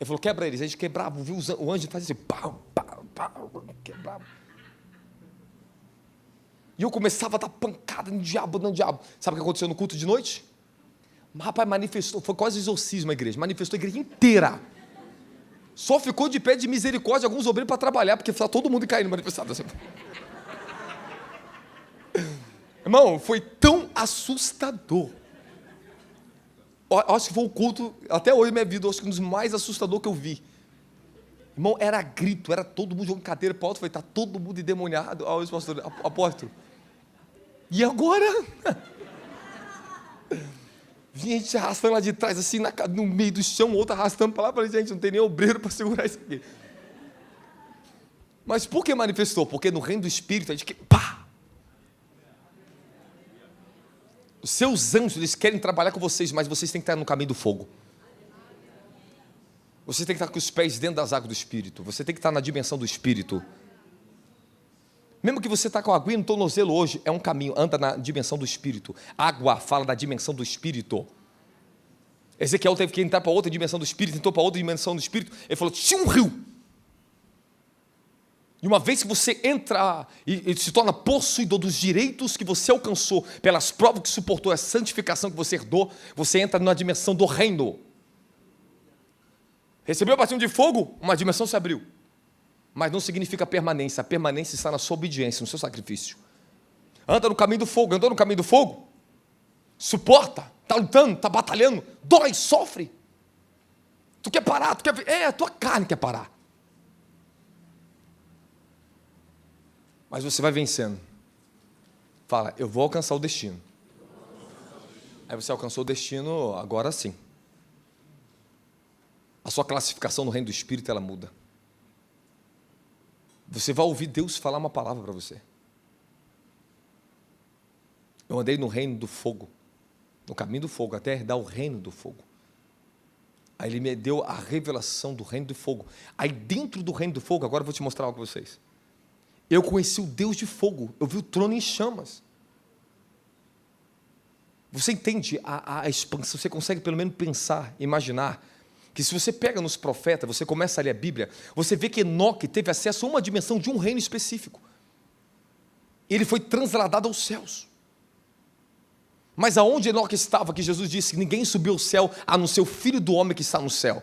Ele falou, quebra eles. Aí a gente quebrava, viu o anjo fazia assim, pau, pau, pau, quebrava. E eu começava a dar pancada no diabo. Sabe o que aconteceu no culto de noite? Rapaz, manifestou, foi quase exorcismo a igreja, manifestou a igreja inteira. Só ficou de pé de misericórdia alguns obreiros para trabalhar, porque estava todo mundo caindo manifestado. Assim. Irmão, foi tão assustador. Acho que foi o culto, até hoje na minha vida, acho que um dos mais assustadores que eu vi. Irmão, era grito, era todo mundo jogando cadeira para o alto, foi, está todo mundo endemoniado. Olha o pastor, apóstolo. E agora? Vinha gente arrastando lá de trás, assim, no meio do chão, outro arrastando para lá, falei, gente, não tem nem obreiro para segurar isso aqui. Mas por que manifestou? Porque no reino do Espírito, a gente pá! Os seus anjos, eles querem trabalhar com vocês, mas vocês têm que estar no caminho do fogo. Você tem que estar com os pés dentro das águas do Espírito. Você tem que estar na dimensão do Espírito. Mesmo que você está com a aguinha no tornozelo hoje, é um caminho, anda na dimensão do Espírito. Água fala da dimensão do Espírito. Ezequiel teve que entrar para outra dimensão do Espírito, entrou para outra dimensão do Espírito. Ele falou, tinha um rio. E uma vez que você entra e se torna possuidor dos direitos que você alcançou, pelas provas que suportou, a santificação que você herdou, você entra na dimensão do reino. Recebeu a batismo de fogo, uma dimensão se abriu. Mas não significa permanência. A permanência está na sua obediência, no seu sacrifício. Anda no caminho do fogo. Andou no caminho do fogo? Suporta. Está lutando, está batalhando. Dói, sofre. Tu quer parar, a tua carne quer parar. Mas você vai vencendo. Fala, eu vou alcançar o destino. Aí você alcançou o destino, agora sim. A sua classificação no reino do Espírito, ela muda. Você vai ouvir Deus falar uma palavra para você. Eu andei no reino do fogo, no caminho do fogo, até herdar o reino do fogo. Aí Ele me deu a revelação do reino do fogo. Aí dentro do reino do fogo, agora eu vou te mostrar algo para vocês. Eu conheci o Deus de fogo, eu vi o trono em chamas. Você entende a expansão, você consegue pelo menos pensar, imaginar, que se você pega nos profetas, você começa a ler a Bíblia, você vê que Enoque teve acesso a uma dimensão de um reino específico. Ele foi transladado aos céus. Mas aonde Enoque estava, que Jesus disse que ninguém subiu ao céu, a não ser o Filho do Homem que está no céu.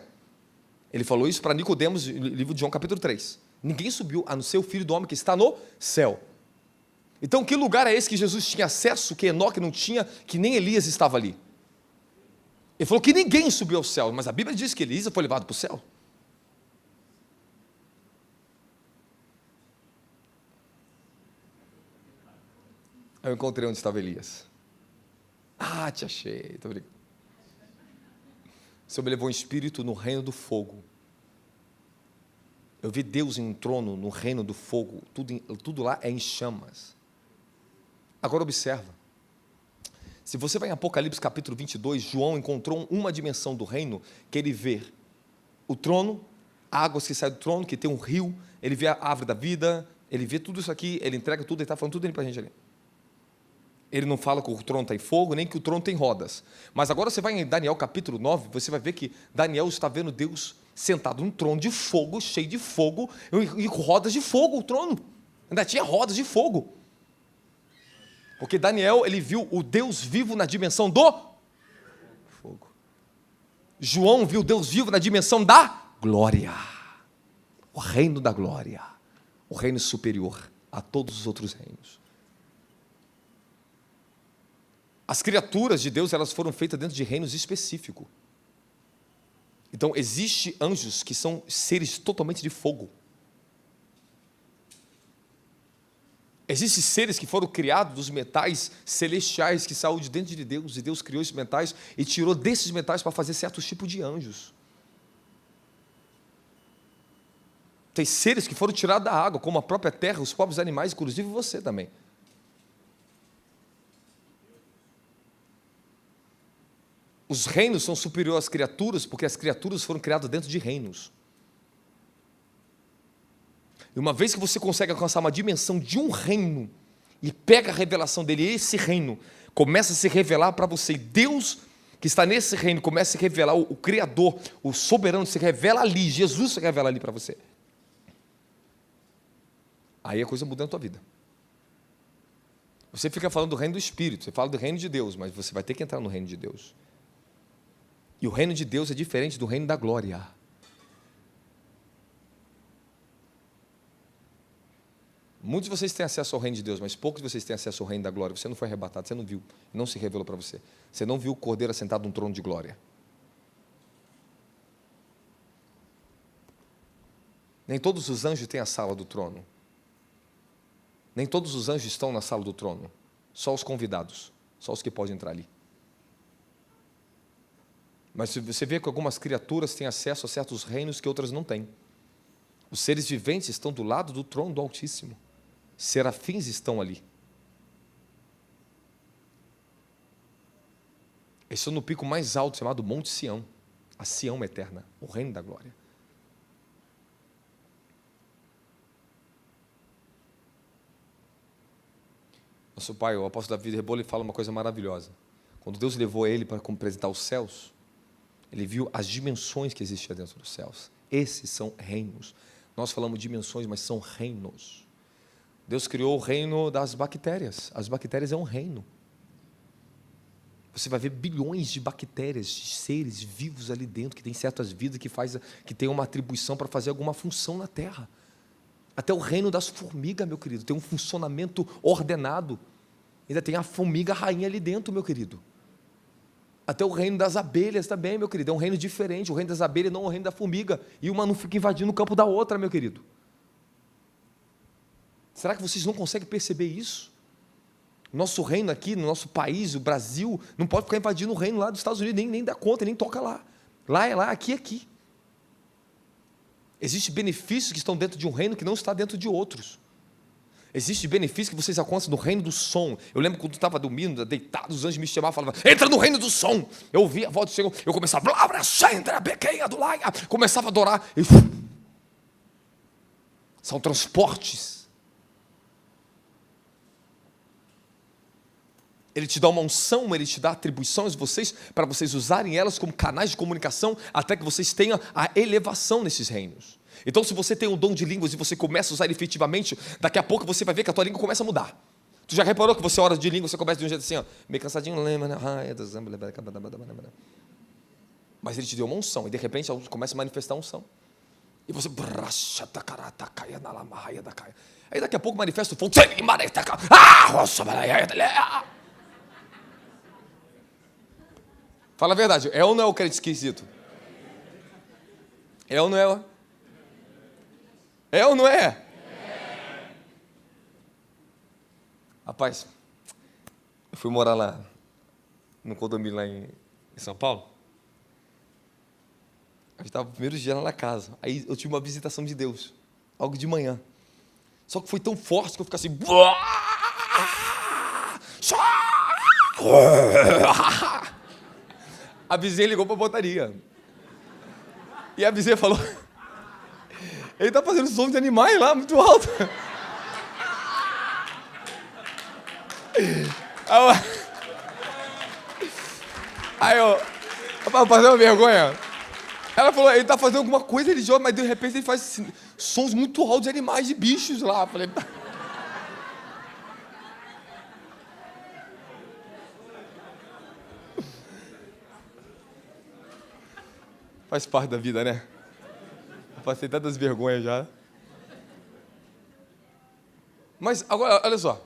Ele falou isso para Nicodemos, no livro de João capítulo 3. Ninguém subiu, a não ser o Filho do Homem que está no céu. Então, que lugar é esse que Jesus tinha acesso, que Enoque não tinha, que nem Elias estava ali? Ele falou que ninguém subiu ao céu, mas a Bíblia diz que Elias foi levado para o céu. Eu encontrei onde estava Elias. Ah, te achei. Tô brincando. O Senhor me levou em espírito no reino do fogo. Eu vi Deus em um trono no reino do fogo. Tudo lá é em chamas. Agora observa. Se você vai em Apocalipse capítulo 22, João encontrou uma dimensão do reino que ele vê o trono, águas que saem do trono, que tem um rio, ele vê a árvore da vida, ele vê tudo isso aqui, ele entrega tudo, ele está falando tudo para a gente ali. Ele não fala que o trono está em fogo, nem que o trono tem rodas. Mas agora você vai em Daniel capítulo 9, você vai ver que Daniel está vendo Deus sentado num trono de fogo, cheio de fogo, e rodas de fogo, o trono. Ainda tinha rodas de fogo. Porque Daniel, ele viu o Deus vivo na dimensão do fogo. João viu Deus vivo na dimensão da glória. O reino da glória. O reino superior a todos os outros reinos. As criaturas de Deus, elas foram feitas dentro de reinos específicos. Então, existem anjos que são seres totalmente de fogo. Existem seres que foram criados dos metais celestiais que saíram de dentro de Deus, e Deus criou esses metais e tirou desses metais para fazer certos tipos de anjos. Tem seres que foram tirados da água, como a própria terra, os próprios animais, inclusive você também. Os reinos são superiores às criaturas, porque as criaturas foram criadas dentro de reinos. E uma vez que você consegue alcançar uma dimensão de um reino, e pega a revelação dele, esse reino começa a se revelar para você, e Deus que está nesse reino começa a se revelar, o Criador, o soberano se revela ali, Jesus se revela ali para você. Aí a coisa muda na tua vida. Você fica falando do reino do Espírito, você fala do reino de Deus, mas você vai ter que entrar no reino de Deus. E o reino de Deus é diferente do reino da glória. Muitos de vocês têm acesso ao reino de Deus, mas poucos de vocês têm acesso ao reino da glória. Você não foi arrebatado, você não viu, não se revelou para você. Você não viu o Cordeiro assentado num trono de glória. Nem todos os anjos têm a sala do trono. Nem todos os anjos estão na sala do trono. Só os convidados, só os que podem entrar ali. Mas você vê que algumas criaturas têm acesso a certos reinos que outras não têm. Os seres viventes estão do lado do trono do Altíssimo. Serafins estão ali. Eles estão no pico mais alto, chamado Monte Sião. A Sião eterna, o reino da glória. Nosso pai, o apóstolo Davi Rebolo, ele fala uma coisa maravilhosa. Quando Deus levou ele para apresentar os céus, ele viu as dimensões que existiam dentro dos céus. Esses são reinos. Nós falamos dimensões, mas são reinos. Deus criou o reino das bactérias. As bactérias é um reino. Você vai ver bilhões de bactérias, de seres vivos ali dentro, que tem certas vidas, que tem uma atribuição para fazer alguma função na Terra. Até o reino das formigas, meu querido, tem um funcionamento ordenado. Ainda tem a formiga rainha ali dentro, meu querido. Até o reino das abelhas também, meu querido, é um reino diferente. O reino das abelhas não é o reino da formiga. E uma não fica invadindo o campo da outra, meu querido. Será que vocês não conseguem perceber isso? Nosso reino aqui, no nosso país, o Brasil, não pode ficar invadindo o reino lá dos Estados Unidos, nem dá conta, nem toca lá. Lá é lá, aqui é aqui. Existem benefícios que estão dentro de um reino que não está dentro de outros. Existem benefícios que vocês alcançam no reino do som. Eu lembro quando eu estava dormindo, deitado, os anjos me chamavam e falavam, entra no reino do som. Eu ouvia a voz do Senhor, eu começava, começava a adorar. E... São transportes. Ele te dá uma unção, ele te dá atribuições para vocês usarem elas como canais de comunicação, até que vocês tenham a elevação nesses reinos. Então, se você tem um dom de línguas e você começa a usar ele efetivamente, daqui a pouco você vai ver que a tua língua começa a mudar. Tu já reparou que você ora de língua, você começa de um jeito assim, ó, meio cansadinho, mas ele te deu uma unção, e de repente começa a manifestar a unção. E você... Aí daqui a pouco manifesta o fogo. Fala a verdade, é ou não é o crente esquisito? É ou não é? É ou não é? Rapaz, eu fui morar lá, no condomínio lá em São Paulo. A gente estava no primeiro dia lá na casa. Aí eu tive uma visitação de Deus, algo de manhã. Só que foi tão forte que eu fiquei assim... A vizinha ligou para a portaria. E a vizinha falou... Ele está fazendo som de animais lá, muito alto. Aí eu fazer uma vergonha. Ela falou, ele está fazendo alguma coisa religiosa, mas de repente ele faz assim, sons muito altos de animais, de bichos lá. Eu falei... Faz parte da vida, né? Eu passei tantas vergonhas já. Mas agora, olha só.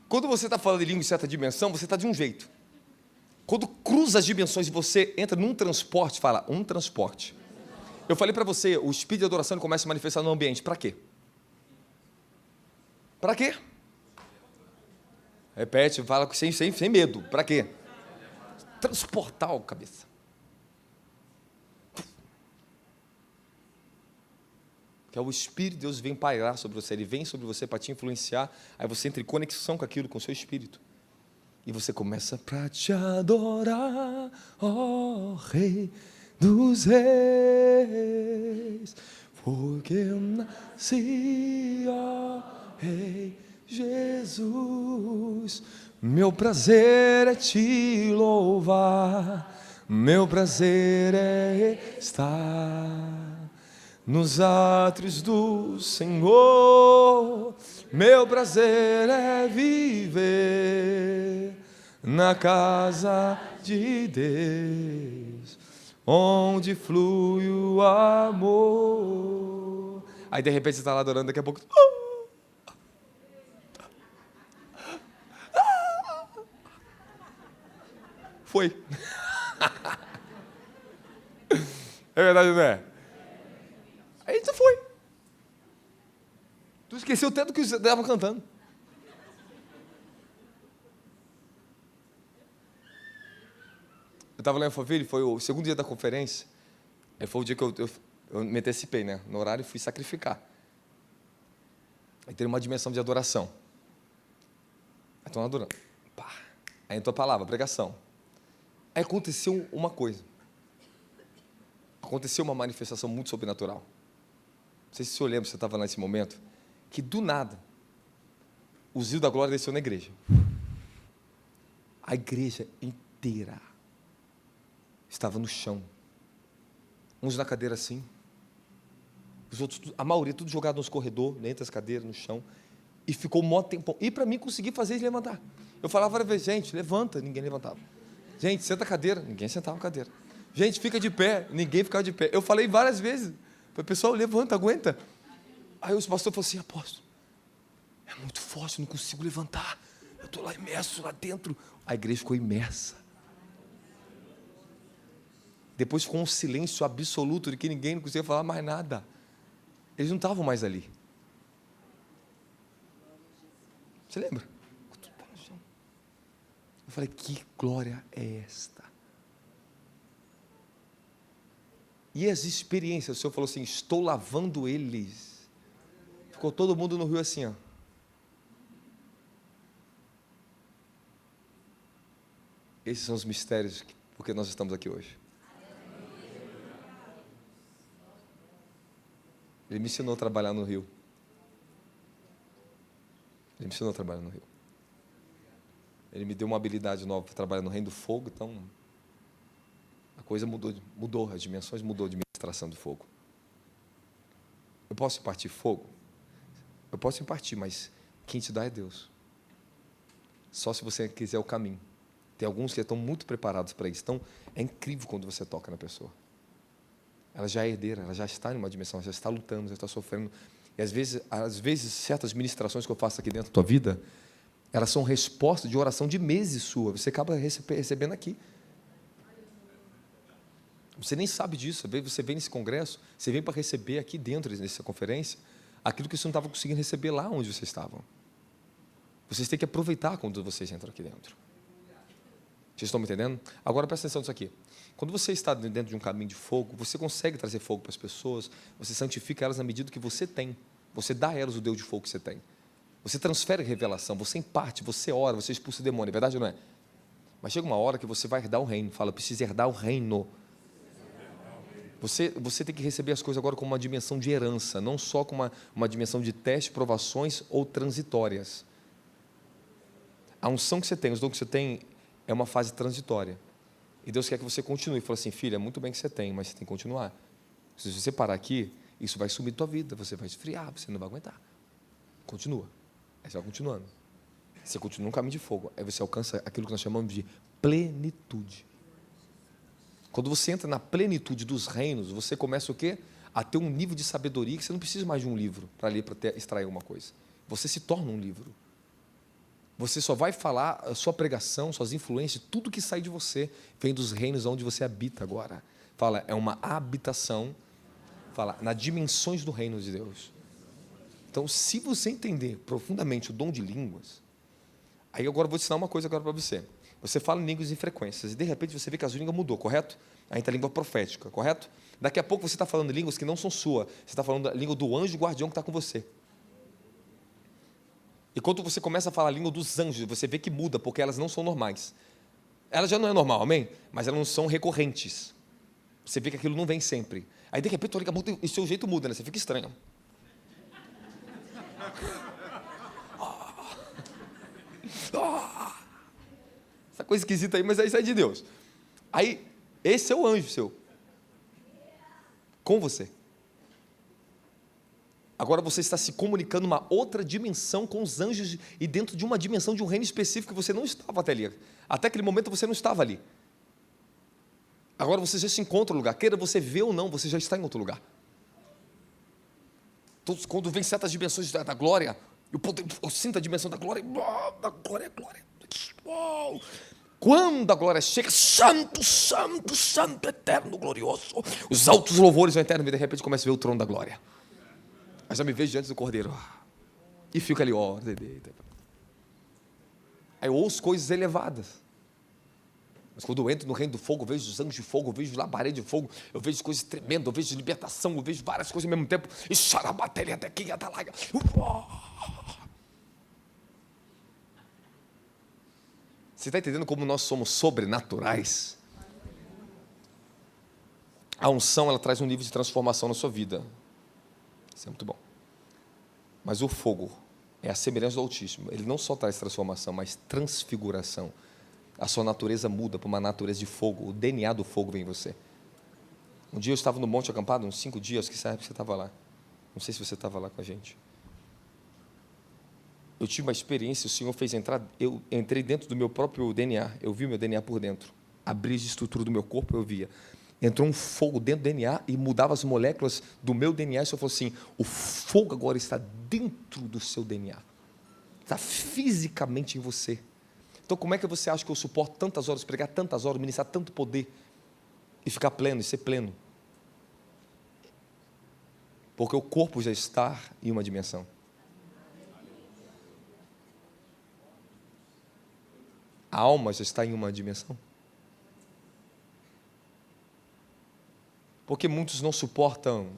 Quando você está falando de língua em certa dimensão, você está de um jeito. Quando cruza as dimensões e você entra num transporte, fala, um transporte. Eu falei para você, o espírito de adoração começa a manifestar no ambiente. Para quê? Para quê? Repete, fala sem medo. Para quê? Transportar a cabeça. Que é o Espírito de Deus vem pairar sobre você, ele vem sobre você para te influenciar, aí você entra em conexão com aquilo, com o seu espírito. E você começa para te adorar, ó Rei dos Reis, porque eu nasci, ó Rei Jesus. Meu prazer é te louvar, meu prazer é estar nos átrios do Senhor, meu prazer é viver na casa de Deus, onde flui o amor. Aí de repente você está lá adorando, daqui a pouco... Foi. É verdade, não é? Aí você foi. Tu esqueceu até do que você estava cantando. Eu estava lá em Alphaville, foi o segundo dia da conferência. Aí foi o dia que eu me antecipei, né? No horário, fui sacrificar. Aí tem uma dimensão de adoração. Aí estão adorando. Pá. Aí entrou a palavra, pregação. Aí aconteceu uma coisa. Aconteceu uma manifestação muito sobrenatural. Não sei se o senhor lembra, você estava nesse momento, que do nada, o zio da glória desceu na igreja. A igreja inteira estava no chão. Uns na cadeira assim, os outros, a maioria, tudo jogado nos corredores, entre as cadeiras, no chão, e ficou um mó tempão. E para mim conseguir fazer eles levantar. Eu falava várias vezes, gente, levanta, ninguém levantava. Gente, senta a cadeira, ninguém sentava a cadeira. Gente, fica de pé, ninguém ficava de pé. Eu falei várias vezes. Falei, pessoal, levanta, aguenta. Aí o pastor falou assim, apóstolo, é muito forte, eu não consigo levantar. Eu estou lá imerso, lá dentro. A igreja ficou imersa. Depois ficou um silêncio absoluto de que ninguém não conseguia falar mais nada. Eles não estavam mais ali. Você lembra? Eu falei, que glória é esta? E as experiências, o Senhor falou assim, estou lavando eles. Ficou todo mundo no rio assim, ó. Esses são os mistérios porque nós estamos aqui hoje. Ele me ensinou a trabalhar no rio. Ele me ensinou a trabalhar no rio. Ele me deu uma habilidade nova para trabalhar no reino do fogo, então a coisa mudou, as dimensões mudou de administração do fogo. Eu posso impartir fogo? Eu posso impartir, mas quem te dá é Deus. Só se você quiser o caminho. Tem alguns que estão muito preparados para isso. Então, é incrível quando você toca na pessoa. Ela já é herdeira, ela já está em uma dimensão, já está lutando, já está sofrendo. E às vezes certas ministrações que eu faço aqui dentro da tua vida, elas são resposta de oração de meses sua. Você acaba recebendo aqui. Você nem sabe disso. Você vem nesse congresso, você vem para receber aqui dentro dessa conferência aquilo que você não estava conseguindo receber lá onde vocês estavam. Vocês têm que aproveitar quando vocês entram aqui dentro. Vocês estão me entendendo? Agora presta atenção nisso aqui. Quando você está dentro de um caminho de fogo, você consegue trazer fogo para as pessoas, você santifica elas na medida que você tem. Você dá a elas o Deus de fogo que você tem. Você transfere revelação, você imparte, você ora, você expulsa o demônio, é verdade ou não é? Mas chega uma hora que você vai herdar o reino. Fala, eu preciso herdar o reino. Você tem que receber as coisas agora com uma dimensão de herança, não só com uma dimensão de teste, provações ou transitórias. A unção que você tem, os dons que você tem, é uma fase transitória. E Deus quer que você continue. Ele falou assim, filha, é muito bem que você tem, mas você tem que continuar. Se você parar aqui, isso vai sumir da tua vida, você vai esfriar, você não vai aguentar. Continua. Aí você vai continuando. Você continua no caminho de fogo. Aí você alcança aquilo que nós chamamos de plenitude. Quando você entra na plenitude dos reinos, você começa o quê? A ter um nível de sabedoria que você não precisa mais de um livro para ler, para extrair uma coisa. Você se torna um livro. Você só vai falar a sua pregação, suas influências, tudo que sai de você vem dos reinos onde você habita agora. Fala, é uma habitação, fala, nas dimensões do reino de Deus. Então, se você entender profundamente o dom de línguas, aí agora eu vou te ensinar uma coisa agora para você. Você fala em línguas em frequências, e de repente você vê que a língua mudou, correto? Aí está a língua profética, correto? Daqui a pouco você está falando línguas que não são sua, você está falando da língua do anjo guardião que está com você. E quando você começa a falar a língua dos anjos, você vê que muda, porque elas não são normais. Ela já não é normal, amém? Mas elas não são recorrentes. Você vê que aquilo não vem sempre. Aí de repente a língua muda e o seu jeito muda, né? Você fica estranho. Essa coisa esquisita aí, mas isso é de Deus. Aí, esse é o anjo seu. Com você. Agora você está se comunicando uma outra dimensão com os anjos e dentro de uma dimensão de um reino específico que você não estava até ali. Até aquele momento você não estava ali. Agora você já se encontra no lugar. Queira você ver ou não, você já está em outro lugar. Então, quando vem certas dimensões da glória, eu sinto a dimensão da glória. Glória. Quando a glória chega, santo, santo, santo, eterno, glorioso. Os altos louvores vão eterno e de repente começa a ver o trono da glória. Aí já me vejo diante do Cordeiro. E fica ali, ó. Aí eu ouço coisas elevadas. Mas quando eu entro no reino do fogo, eu vejo os anjos de fogo, eu vejo labareda de fogo, eu vejo coisas tremendas, eu vejo libertação, eu vejo várias coisas ao mesmo tempo. E xarabateria até aqui, atalaga. Você está entendendo como nós somos sobrenaturais? A unção, ela traz um nível de transformação na sua vida. Isso é muito bom. Mas o fogo é a semelhança do Altíssimo. Ele não só traz transformação, mas transfiguração. A sua natureza muda para uma natureza de fogo. O DNA do fogo vem em você. Um dia eu estava no monte acampado, uns 5 dias, que sabe que você estava lá. Não sei se você estava lá com a gente. Eu tive uma experiência, o Senhor fez entrar, eu entrei dentro do meu próprio DNA, eu vi o meu DNA por dentro. Abri a estrutura do meu corpo, eu via. Entrou um fogo dentro do DNA e mudava as moléculas do meu DNA. E o Senhor falou assim, o fogo agora está dentro do seu DNA. Está fisicamente em você. Então como é que você acha que eu suporto tantas horas, pregar tantas horas, ministrar tanto poder e ficar pleno, e ser pleno? Porque o corpo já está em uma dimensão. A alma já está em uma dimensão. Porque muitos não suportam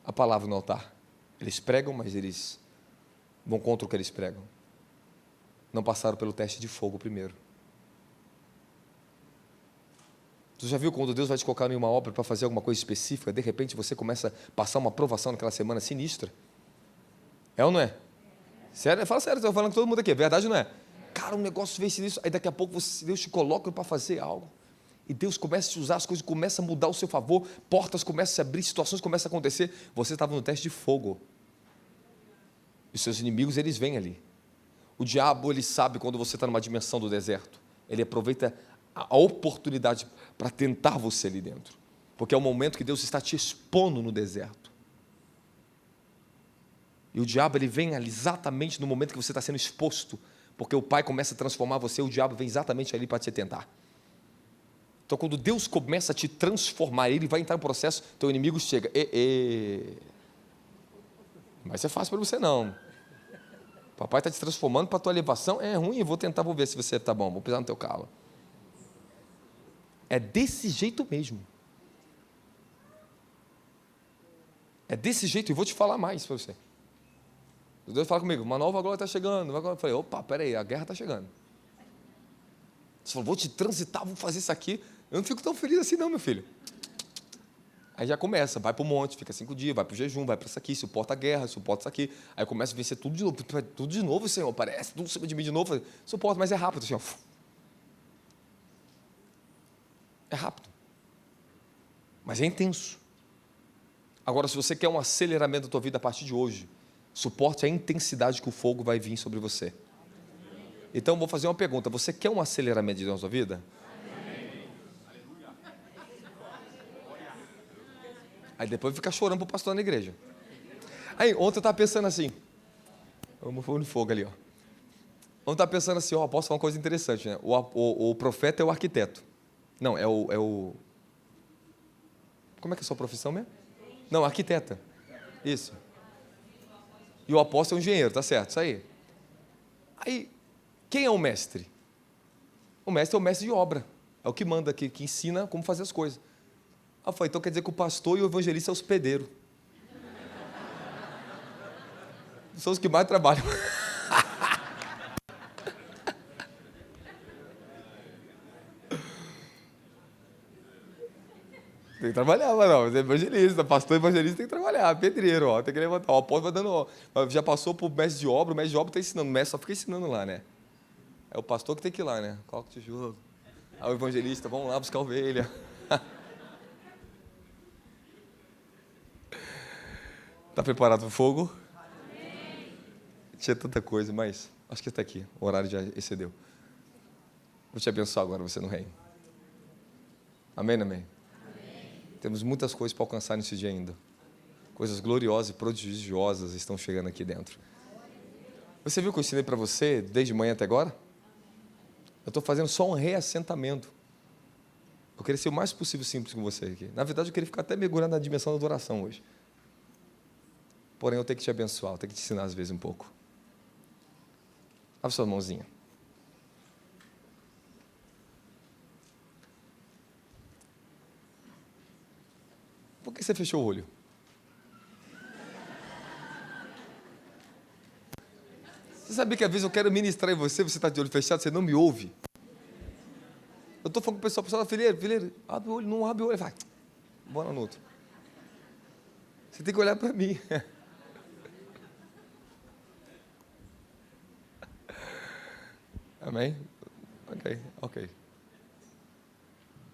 a palavra no altar. Eles pregam, mas eles vão contra o que eles pregam. Não passaram pelo teste de fogo primeiro. Tu já viu quando Deus vai te colocar em uma obra para fazer alguma coisa específica, de repente você começa a passar uma aprovação naquela semana sinistra? É ou não é? Sério? Fala sério, estou falando com todo mundo aqui, é verdade ou não é? Cara, um negócio vence nisso, aí daqui a pouco Deus te coloca para fazer algo. E Deus começa a te usar, as coisas começam a mudar ao seu favor, portas começam a se abrir, situações começam a acontecer. Você estava no teste de fogo. E os seus inimigos, eles vêm ali. O diabo, ele sabe quando você está numa dimensão do deserto. Ele aproveita a oportunidade para tentar você ali dentro. Porque é o momento que Deus está te expondo no deserto. E o diabo, ele vem ali exatamente no momento que você está sendo exposto. Porque o Pai começa a transformar você, o diabo vem exatamente ali para te tentar. Então, quando Deus começa a te transformar, Ele vai entrar no processo, teu inimigo chega. Mas é fácil para você não. Papai está te transformando para a tua elevação, é ruim, eu vou tentar, vou ver se você está bom, vou pisar no teu calo. É desse jeito mesmo. É desse jeito, e vou te falar mais para você. Deus fala comigo, uma nova glória está chegando. Eu falei, opa, peraí, a guerra está chegando. Você falou, vou te transitar, vou fazer isso aqui. Eu não fico tão feliz assim não, meu filho. Aí já começa, vai para o monte, fica 5 dias, vai para o jejum, vai para isso aqui, suporta a guerra, suporta isso aqui. Aí começa a vencer tudo de novo, Senhor, parece, tudo em cima de mim de novo. Suporta, mas é rápido, assim, ó. É rápido. Mas é intenso. Agora, se você quer um aceleramento da tua vida a partir de hoje, suporte a intensidade que o fogo vai vir sobre você. Então, vou fazer uma pergunta. Você quer um aceleramento de Deus na sua vida? Aí depois fica chorando para o pastor na igreja. Aí, ontem eu estava pensando assim. Vamos no fogo ali, ó. Ontem eu estava pensando assim, ó, posso falar uma coisa interessante, né? O profeta é o arquiteto. Não, é o... Como é que é a sua profissão mesmo? Não, arquiteta. Isso. E o apóstolo é o engenheiro, tá certo, isso aí. Aí, quem é o mestre? O mestre é o mestre de obra. É o que manda, que ensina como fazer as coisas. Ah, foi, então quer dizer que o pastor e o evangelista é os pedreiros. São os que mais trabalham. Tem que trabalhar, mano. Evangelista, pastor evangelista tem que trabalhar. Pedreiro, ó, tem que levantar. O apóstolo vai dando, ó, já passou para o mestre de obra, o mestre de obra está ensinando. O mestre só fica ensinando lá, né? É o pastor que tem que ir lá, né? Coloca o tijolo. Aí o evangelista, vamos lá buscar a ovelha. Está preparado para o fogo? Amém. Tinha tanta coisa, mas acho que está aqui. O horário já excedeu. Vou te abençoar agora, você no reino. Amém, amém? Amém. Temos muitas coisas para alcançar nesse dia ainda. Coisas gloriosas e prodigiosas estão chegando aqui dentro. Você viu o que eu ensinei para você desde manhã até agora? Eu estou fazendo só um reassentamento. Eu queria ser o mais possível simples com você aqui. Na verdade, eu queria ficar até mergulhando na dimensão da adoração hoje. Porém, eu tenho que te abençoar, eu tenho que te ensinar às vezes um pouco. Abre sua mãozinha. Por que você fechou o olho? Você sabia que às vezes eu quero ministrar em você, você está de olho fechado, você não me ouve? Eu estou falando com o pessoal, fileiro, abre o olho, não abre o olho. Vai, bora no outro. Você tem que olhar para mim. Amém? Ok.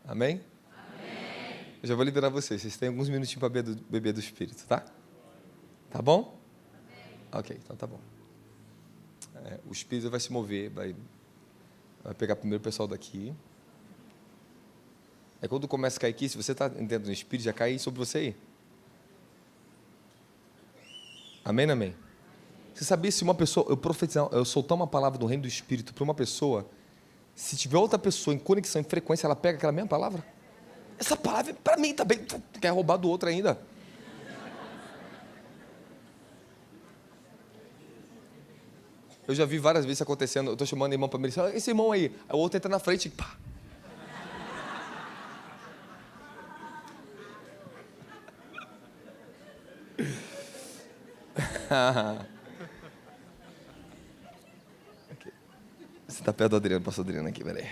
Amém? Amém. Eu já vou liberar vocês têm alguns minutinhos para beber do Espírito, tá? Tá bom? Amém. Ok, então tá bom. O Espírito vai se mover, vai pegar primeiro o pessoal daqui. Aí quando começa a cair aqui, se você está dentro do Espírito, já cai sobre você aí. Amém, amém? Você sabia se uma pessoa, eu soltar uma palavra do reino do Espírito para uma pessoa, se tiver outra pessoa em conexão, em frequência, ela pega aquela mesma palavra? Essa palavra para mim também, tu quer roubar do outro ainda? Eu já vi várias vezes isso acontecendo. Eu tô chamando o irmão para mim, esse irmão aí. Aí o outro entra na frente e pá. Você tá perto do Adriano, pastor Adriano aqui, peraí.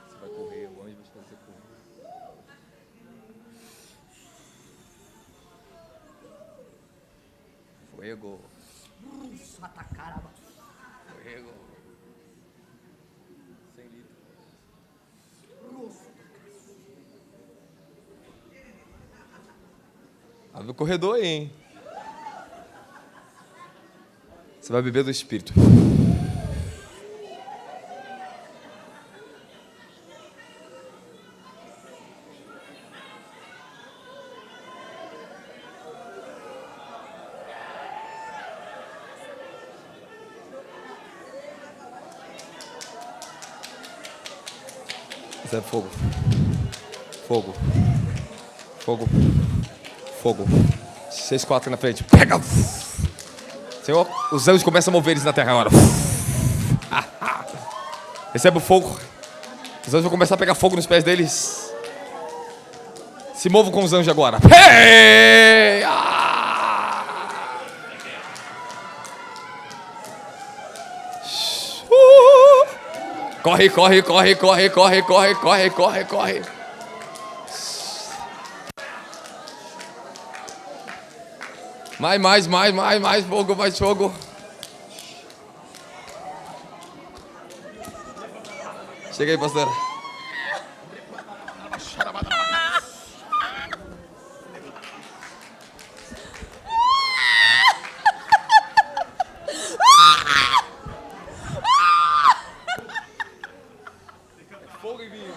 Você vai correr, o anjo vai te fazer correr. Fuego. Fuego. 100 litros. Abre o corredor aí, hein? Você vai beber do Espírito. Isso é fogo. Fogo. Fogo. Fogo. 6, 4 na frente. Pega! Senhor, os anjos começam a mover eles na terra agora. Recebe o fogo. Os anjos vão começar a pegar fogo nos pés deles. Se movam com os anjos agora. Hey! Corre, corre, corre, corre, corre, corre, corre, corre, corre. Mais fogo, mais fogo. Chega aí, pastora. Fogo e vinho,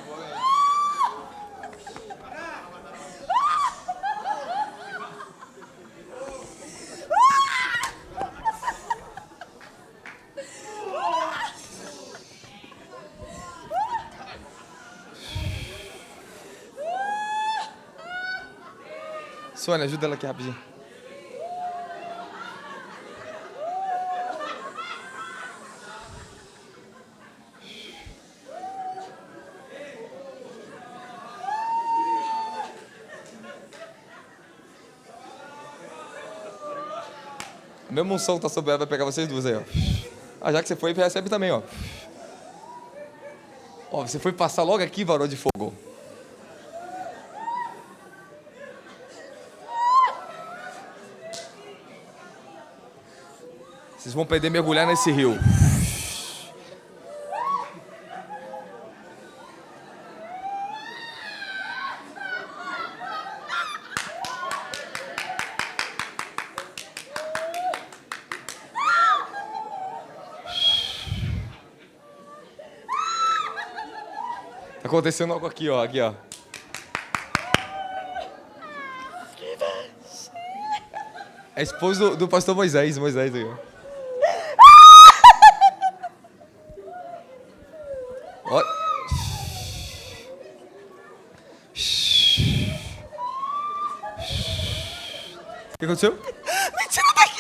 Sônia, ajuda ela aqui rapidinho. A mesma unção que tá sobre ela vai pegar vocês duas aí, ó. Ah, já que você foi, recebe também, ó. Ó, você foi passar logo aqui, varão de fogo. Vocês vão poder mergulhar nesse rio. Tá acontecendo algo aqui, ó. Aqui, ó. É a esposa do pastor Moisés aí, ó. Ó. O que aconteceu? Me tira daqui!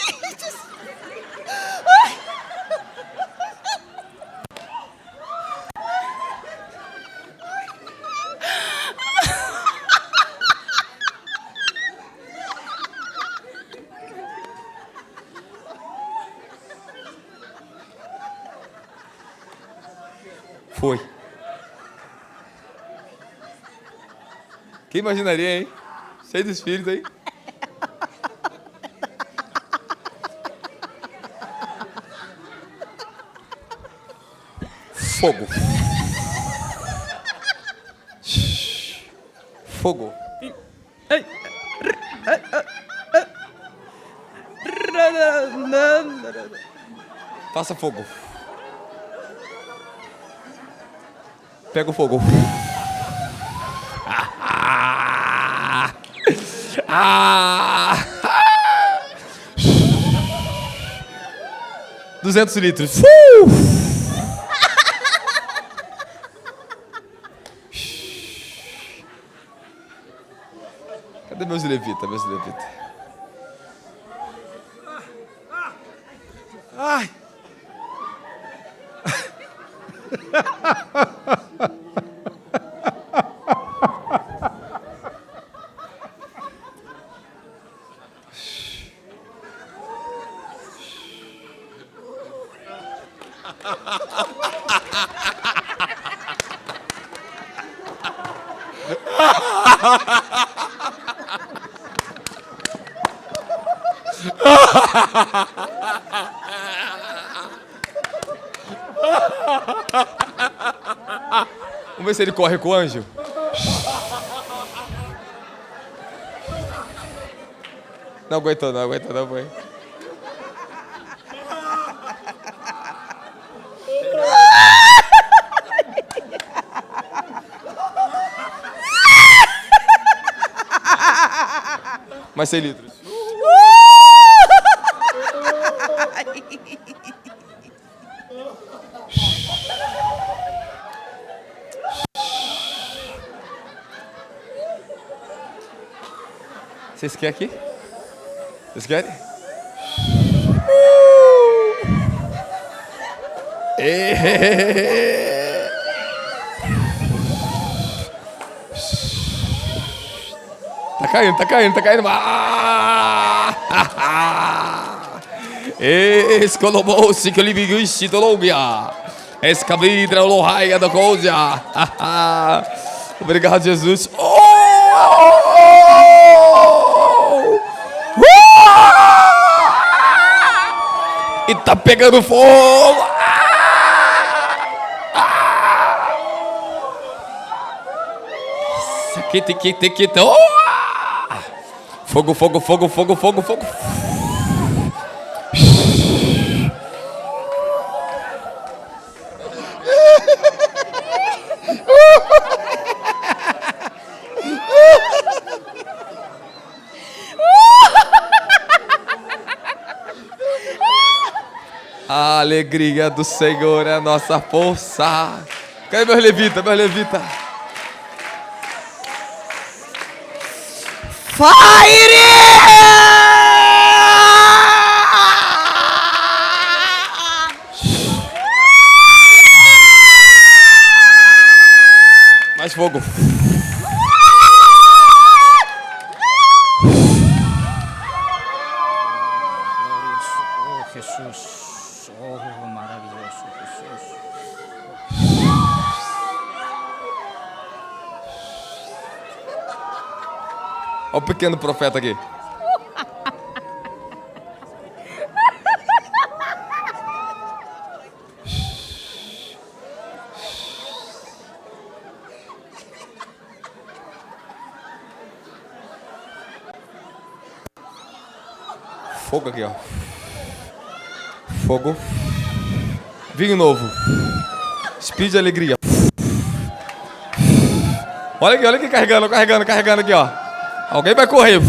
Foi. Quem imaginaria, hein? Cheio do espírito aí. Fogo. Fogo. Faça fogo. Pega o fogo. 200 litros. meus levitas, meus levitas. Ai. Vamos ver se ele corre com o anjo. Não aguentou, não aguentou, não foi. Mais 100 litros. Vocês querem aqui? Vocês querem? Tá caindo, tá caindo, tá caindo. Escolomou-se que ele viu istologia. Escabidra olohaia da coisa. Obrigado, Jesus. E tá pegando fogo. Fogo, fogo, fogo, fogo, fogo, fogo. A alegria do Senhor é a nossa força. Cadê meus levitas, meus levitas? Fire! Mais fogo. Oh, Jesus. Oh, maravilhoso, Jesus. Olha o pequeno profeta aqui. Fogo aqui, ó. Fogo. Vinho novo. Speed de alegria. Olha aqui, carregando, carregando, carregando aqui, ó. Alguém vai correr.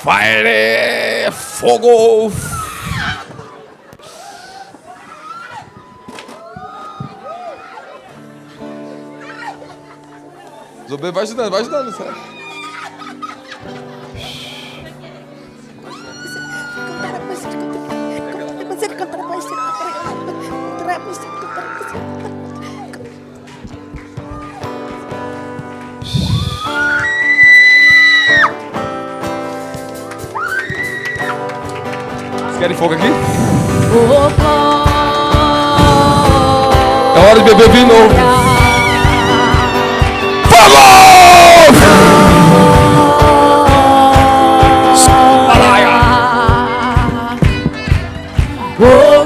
Fire! Fogo! Zobê, vai ajudando, sério. Vocês querem fogo aqui? É hora de beber vinho novo. Oh,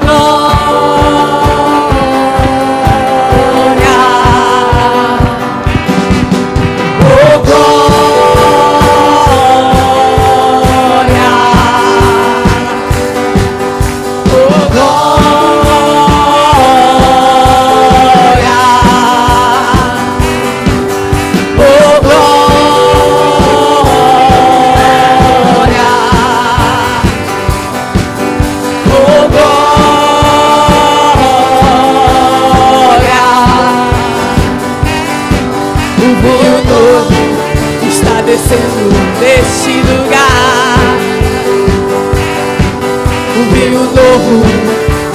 descendo neste lugar. O vinho novo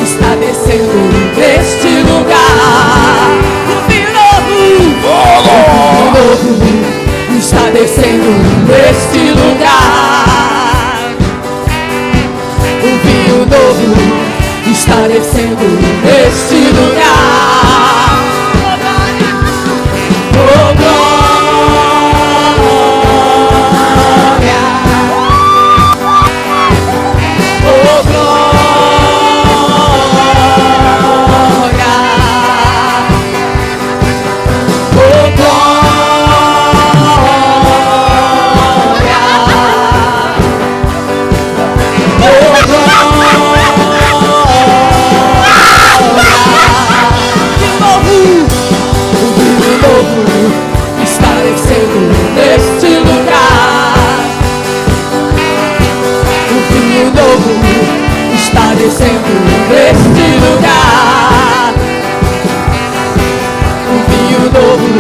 está descendo neste lugar. O vinho novo está descendo neste lugar. O vinho novo está descendo neste lugar. Oh, glória. Oh, glória. Oh, glória. Está descendo neste lugar. O vinho novo está descendo neste lugar. O vinho novo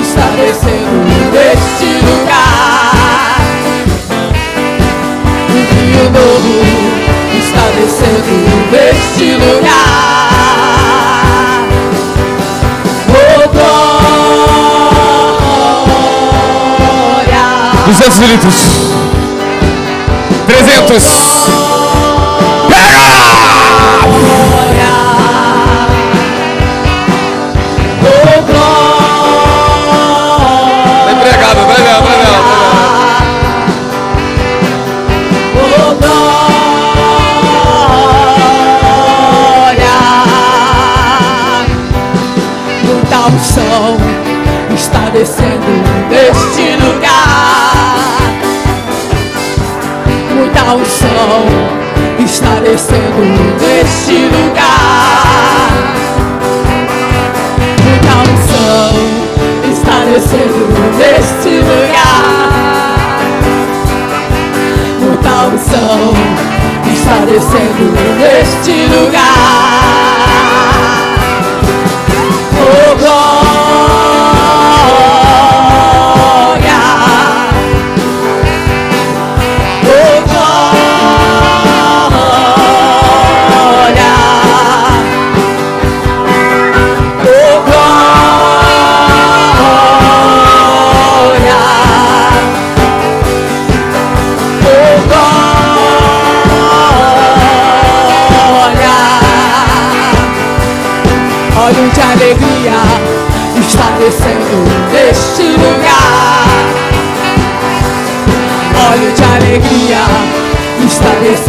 está descendo neste lugar. O vinho novo está descendo neste lugar. Oh, glória. 200 litros. 300. Pega! Glória. Oh, glória. Vai empregado, vai ver. Oh, glória. Muita unção está descendo neste lugar. Muita unção está descendo neste lugar. Muita unção está descendo neste lugar. Muita unção está descendo neste lugar. Oh, glória. Oh, glória. Oh, glória. Oh, glória. Óleo de alegria está descendo neste lugar. Óleo de alegria está descendo.